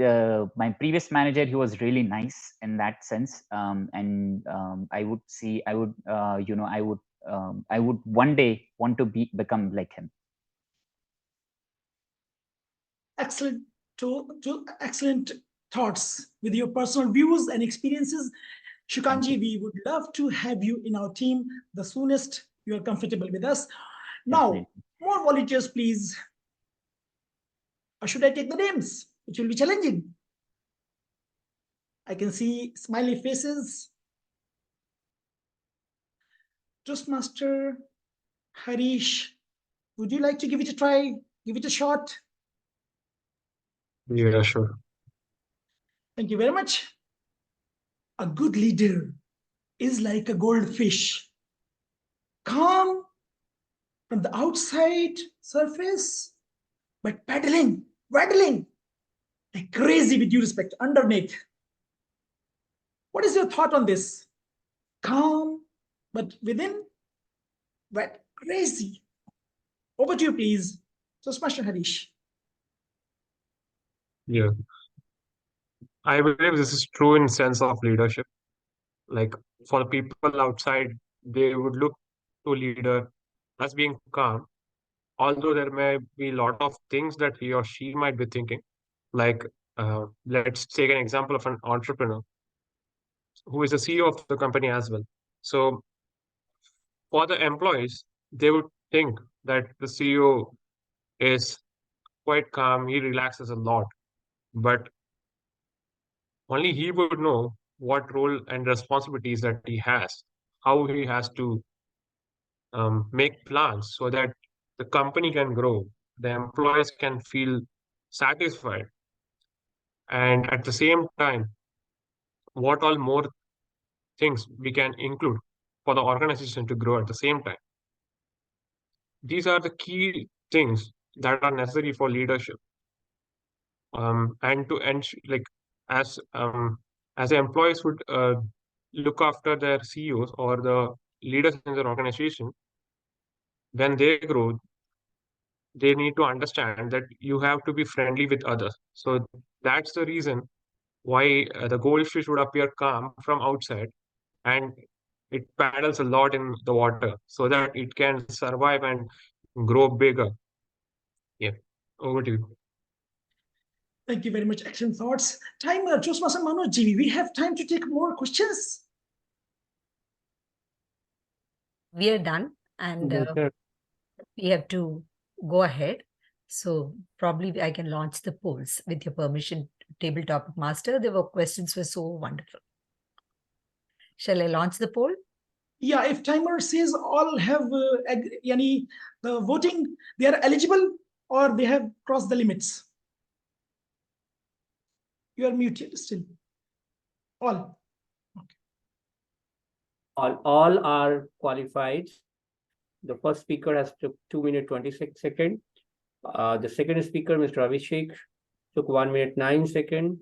my previous manager, he was really nice in that sense, and I would one day want to become like him. Excellent, excellent thoughts with your personal views and experiences. Shukanji, we would love to have you in our team the soonest you are comfortable with us. Now, Definitely. more volunteers, please. Or should I take the names? It will be challenging. I can see smiley faces. Toastmaster Harish, would you like to give it a try? Give it a shot? Yeah, sure. Thank you very much. A good leader is like a goldfish, calm from the outside surface, but paddling, waddling like crazy, with due respect, underneath. What is your thought on this? Calm, but within, but crazy. Over to you, please. So, Master Harish. Yeah. I believe this is true in sense of leadership. Like for the people outside, they would look to leader as being calm, although there may be a lot of things that he or she might be thinking. Like let's take an example of an entrepreneur who is the CEO of the company as well. So for the employees, they would think that the CEO is quite calm, he relaxes a lot, but only he would know what role and responsibilities that he has, how he has to make plans so that the company can grow, the employees can feel satisfied, and at the same time, what all more things we can include for the organization to grow at the same time. These are the key things that are necessary for leadership. And to ensure, like, as the employees would look after their CEOs or the leaders in their organization, when they grow, they need to understand that you have to be friendly with others. So that's the reason why the goldfish would appear calm from outside, and it paddles a lot in the water so that it can survive and grow bigger. Yeah, over to you. Thank you very much. Excellent thoughts. Time, Toastmaster Manoj Ji, we have time to take more questions. We are done, and Better. we have to go ahead. So probably I can launch the polls with your permission, Table Topic Master. The questions were so wonderful. Shall I launch the poll? Yeah, if timer says all have the voting, they are eligible or they have crossed the limits. You are muted still. All. Okay. All are qualified. The first speaker has took 2 minutes 26 seconds. The second speaker, Mr. Abhishek, took 1 minute 9 seconds.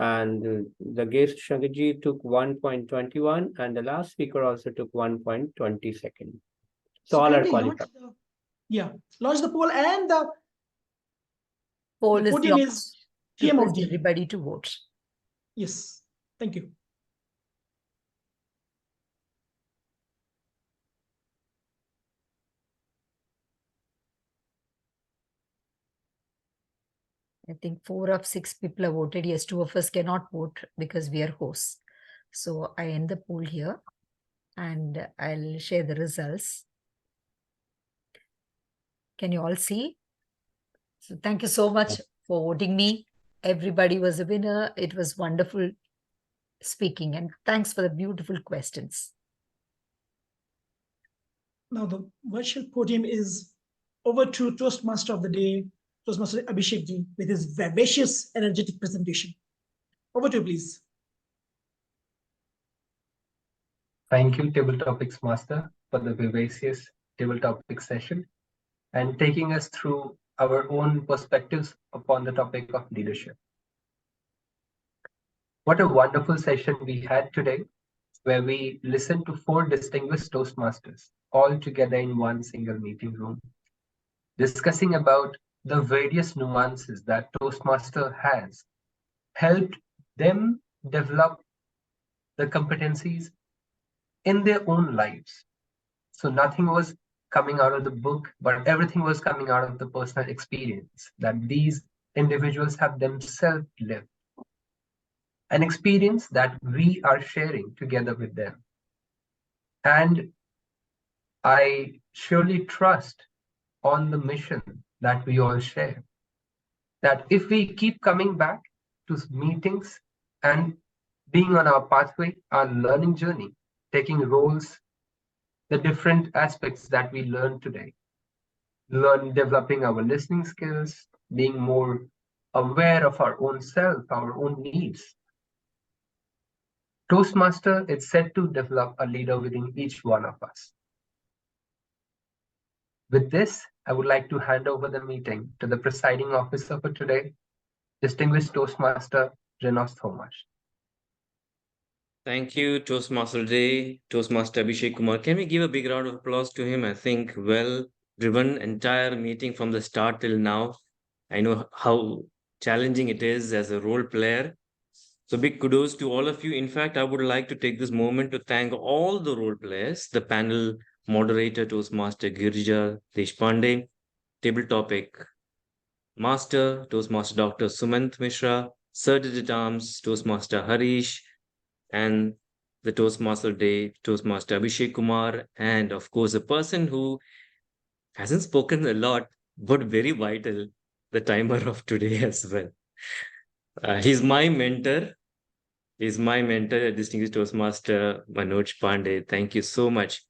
And the guest Shagiji took 1.21, and the last speaker also took 1.20 seconds. So all are qualified. Launch the poll, and the Poll is podium launched. is Request TMOD. everybody to vote. Yes, thank you. I think 4 of 6 people have voted. Yes, 2 of us cannot vote because we are hosts. So I end the poll here and I'll share the results. Can you all see? So thank you so much for voting me. Everybody was a winner. It was wonderful speaking, and thanks for the beautiful questions. Now the virtual podium is over to Toastmaster of the day, Toastmaster Abhishek Ji, with his vivacious, energetic presentation. Over to you, please. Thank you, Table Topics Master, for the vivacious Table Topics session and taking us through our own perspectives upon the topic of leadership. What a wonderful session we had today, where we listened to 4 distinguished Toastmasters, all together in one single meeting room, discussing about the various nuances that Toastmaster has helped them develop the competencies in their own lives. So nothing was coming out of the book, but everything was coming out of the personal experience that these individuals have themselves lived. An experience that we are sharing together with them. And I surely trust on the mission that we all share, that if we keep coming back to meetings and being on our pathway, our learning journey, taking roles, the different aspects that we learned today, developing our listening skills, being more aware of our own self, our own needs. Toastmaster is set to develop a leader within each one of us. With this, I would like to hand over the meeting to the presiding officer for today, distinguished Toastmaster Renos Thomas. Thank you, Toastmaster Day, Toastmaster Abhishek Kumar. Can we give a big round of applause to him? I think well-driven entire meeting from the start till now. I know how challenging it is as a role player. So big kudos to all of you. In fact, I would like to take this moment to thank all the role players, the panel moderator, Toastmaster Girija, Deshpande, table topic master, Toastmaster Dr. Sumant Mishra, Sir-at-Arms, Toastmaster Harish, and the Toastmaster Day, Toastmaster Abhishek Kumar, and of course, a person who hasn't spoken a lot, but very vital, the timer of today as well. He's my mentor. He's my mentor, distinguished Toastmaster Manoj Pandey. Thank you so much.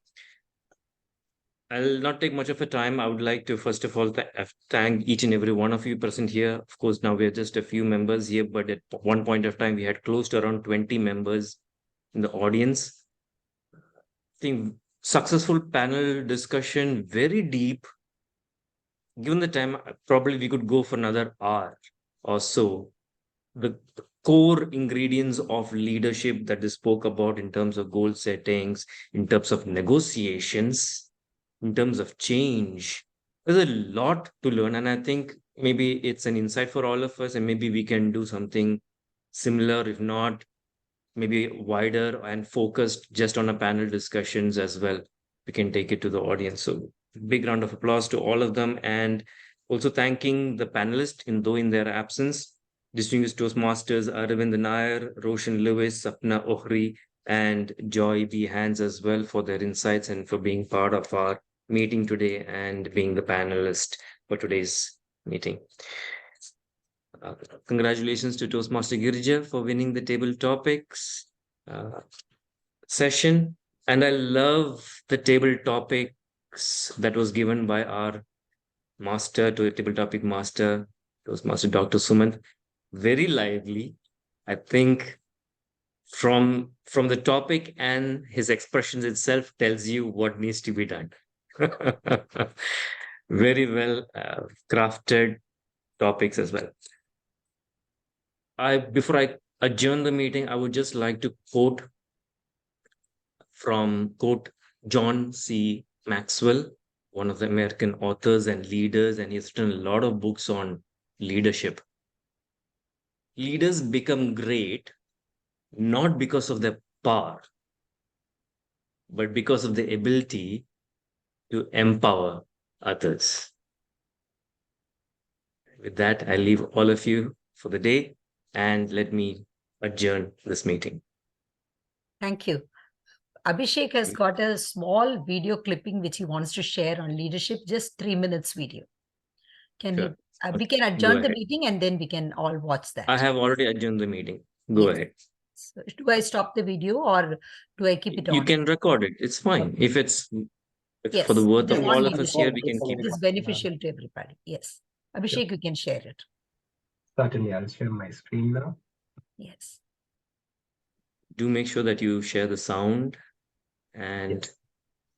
I'll not take much of a time. I would like to first of all thank each and every one of you present here. Of course, now we're just a few members here, but at one point of time, we had close to around 20 members in the audience. I think successful panel discussion, very deep. Given the time, probably we could go for another hour or so. The core ingredients of leadership that they spoke about in terms of goal settings, in terms of negotiations, in terms of change. There's a lot to learn. And I think maybe it's an insight for all of us, and maybe we can do something similar, if not maybe wider and focused just on a panel discussions as well. We can take it to the audience. So big round of applause to all of them. And also thanking the panelists in their absence, distinguished Toastmasters Arvind Nair, Roshan Lewis, Sapna Ohri, and Joy B. Hands as well for their insights and for being part of our meeting today and being the panelist for today's meeting. Congratulations to Toastmaster Girija for winning the table topics session. And I love the table topics that was given by our master, to the table topic master, Toastmaster Dr. Sumant. Very lively. I think from the topic and his expressions itself tells you what needs to be done. Very well crafted topics as well. Before I adjourn the meeting, I would just like to quote John C. Maxwell, one of the American authors and leaders, and he's written a lot of books on leadership. Leaders become great not because of their power, but because of the ability to empower others. With that, I leave all of you for the day, and let me adjourn this meeting. Thank you. Abhishek has got a small video clipping which he wants to share on leadership, just 3 minutes video. Sure. We can adjourn the meeting and then we can all watch that. I have already adjourned the meeting. Go ahead. So do I stop the video or do I keep it on? You can record it. It's fine. If it's for the worth of all of us here, we can keep it. It's beneficial to everybody. Yes. Abhishek, you can share it. Certainly, I'll share my screen now. Yes. Do make sure that you share the sound and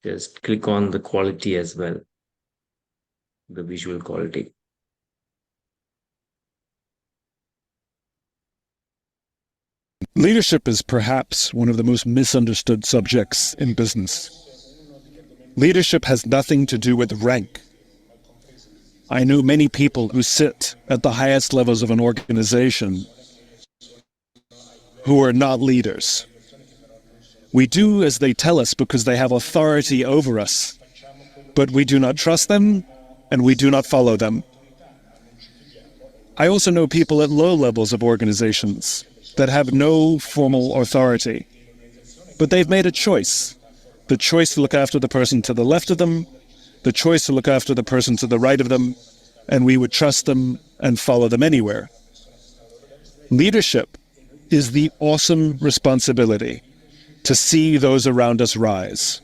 just click on the quality as well, the visual quality. Leadership is perhaps one of the most misunderstood subjects in business. Leadership has nothing to do with rank. I know many people who sit at the highest levels of an organization who are not leaders. We do as they tell us because they have authority over us, but we do not trust them and we do not follow them. I also know people at low levels of organizations that have no formal authority, but they've made a choice. The choice to look after the person to the left of them, the choice to look after the person to the right of them, and we would trust them and follow them anywhere. Leadership is the awesome responsibility to see those around us rise.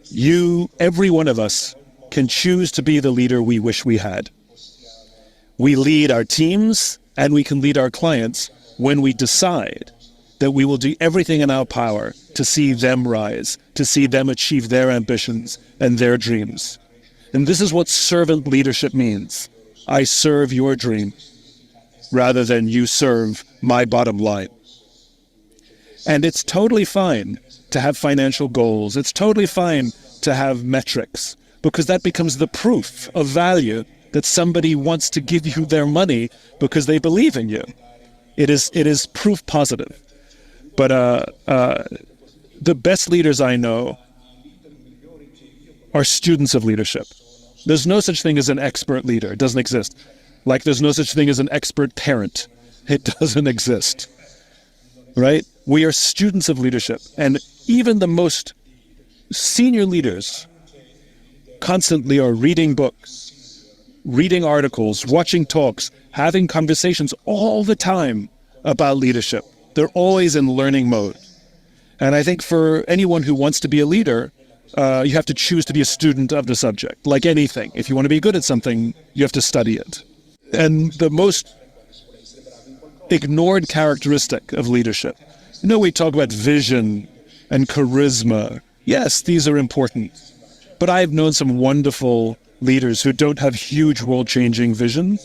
You, every one of us, can choose to be the leader we wish we had. We lead our teams and we can lead our clients when we decide that we will do everything in our power to see them rise, to see them achieve their ambitions and their dreams. And this is what servant leadership means. I serve your dream rather than you serve my bottom line. And it's totally fine to have financial goals. It's totally fine to have metrics, because that becomes the proof of value that somebody wants to give you their money because they believe in you. It is proof positive. But the best leaders I know are students of leadership. There's no such thing as an expert leader. It doesn't exist. Like there's no such thing as an expert parent. It doesn't exist. Right? We are students of leadership. And even the most senior leaders constantly are reading books, reading articles, watching talks, having conversations all the time about leadership. They're always in learning mode. And I think for anyone who wants to be a leader, You have to choose to be a student of the subject. Like anything, if you want to be good at something, you have to study it. And the most ignored characteristic of leadership, we talk about vision and charisma. Yes, these are important. But I've known some wonderful leaders who don't have huge world-changing vision.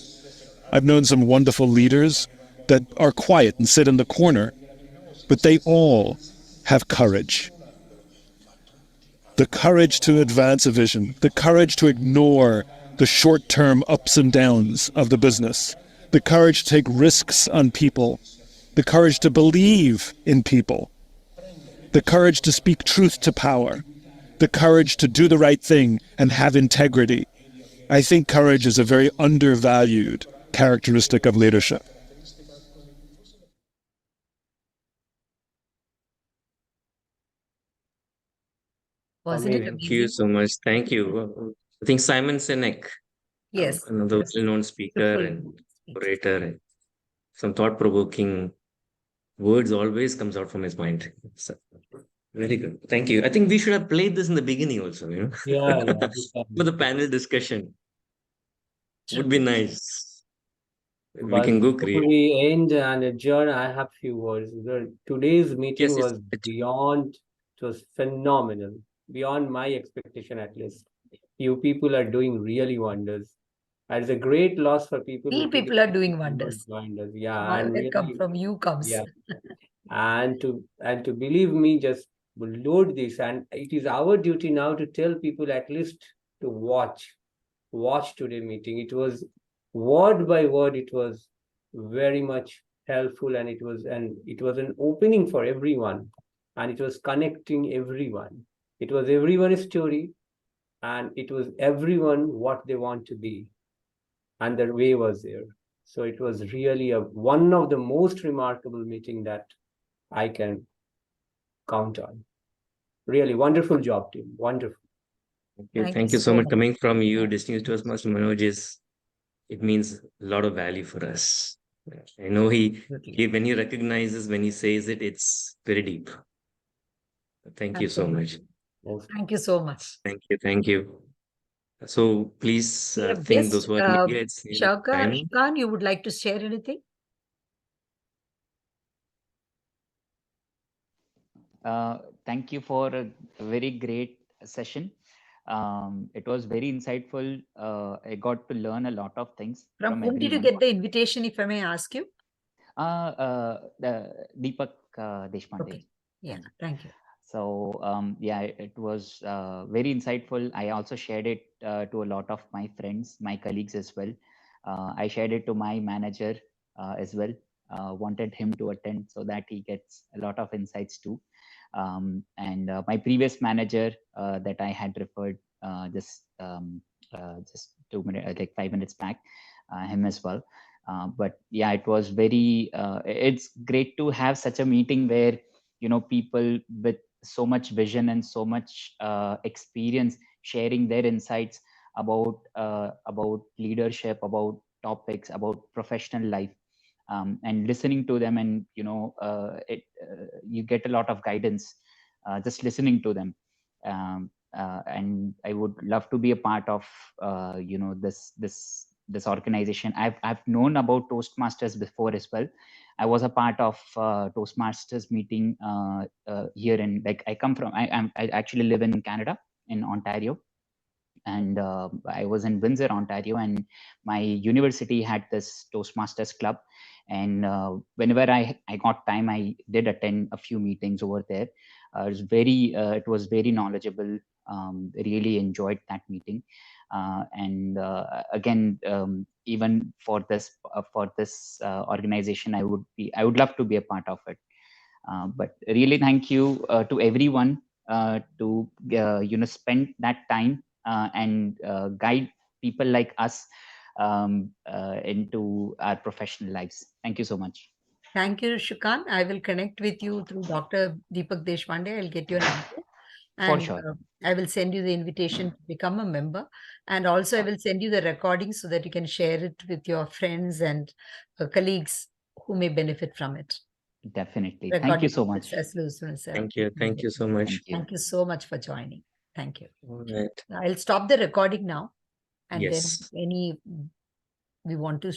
I've known some wonderful leaders that are quiet and sit in the corner, but they all have courage. The courage to advance a vision, the courage to ignore the short-term ups and downs of the business, the courage to take risks on people, the courage to believe in people, the courage to speak truth to power, the courage to do the right thing and have integrity. I think courage is a very undervalued characteristic of leadership. Wasn't it Thank you amazing? so much. Thank you. I think Simon Sinek, Yes. another yes. well-known speaker Beautiful and speech. orator, and some thought-provoking words always comes out from his mind. So, very good. Thank you. I think we should have played this in the beginning also, Yeah. for the panel discussion. Would be nice. We But can go before create. we end and adjourn, I have few words. Today's meeting Yes, was beyond, it was phenomenal, beyond my expectation at least. You people are doing really wonders. And it's a great loss for people. We who people are doing wonders. joined us. Yeah, All and that come really, from you comes. yeah. And to believe me, just load this, and it is our duty now to tell people at least to watch today meeting. It was word by word, it was very much helpful, and it was an opening for everyone, and it was connecting everyone. It was everyone's story, and it was everyone what they want to be, and their way was there. So it was really one of the most remarkable meeting that I can count on. Really wonderful job, team. Wonderful. Thank you so much. Coming from you, distinguished Toastmaster Manoj, it means a lot of value for us. I know when he recognizes, when he says it, it's very deep. Thank you so much. Thank you so much. Thank you. So please think those words. Shukan, you would like to share anything? Thank you for a very great session. It was very insightful. I got to learn a lot of things From whom everyone. did you get the invitation, if I may ask you? The Deepak Deshpande. Okay. Yeah, thank you. So yeah, it was very insightful. I also shared it to a lot of my friends, my colleagues as well. I shared it to my manager as well. Wanted him to attend so that he gets a lot of insights too. And my previous manager that I had referred just 2 minutes, like 5 minutes back, him as well. But yeah, it was very. It's great to have such a meeting where people with so much vision and so much experience sharing their insights about leadership, about topics, about professional life. And listening to them, and you get a lot of guidance just listening to them. And I would love to be a part of this organization. I've known about Toastmasters before as well. I was a part of Toastmasters meeting here in, like, I actually live in Canada, in Ontario. And I was in Windsor, Ontario, and my university had this Toastmasters club. And whenever I got time, I did attend a few meetings over there. It was very knowledgeable. Really enjoyed that meeting. And again, even for this organization, I would love to be a part of it. But really, thank you to everyone to spend that time and guide people like us into our professional lives. Thank you so much. Thank you, Shukan. I will connect with you through Dr. Deepak Deshpande. I'll get your number. And for sure. I will send you the invitation to become a member. And also I will send you the recording so that you can share it with your friends and colleagues who may benefit from it. Definitely. Thank you so much. Thank you. Thank you so much. Thank you so much for joining. Thank you. All right. I'll stop the recording now. And Yes. then we want to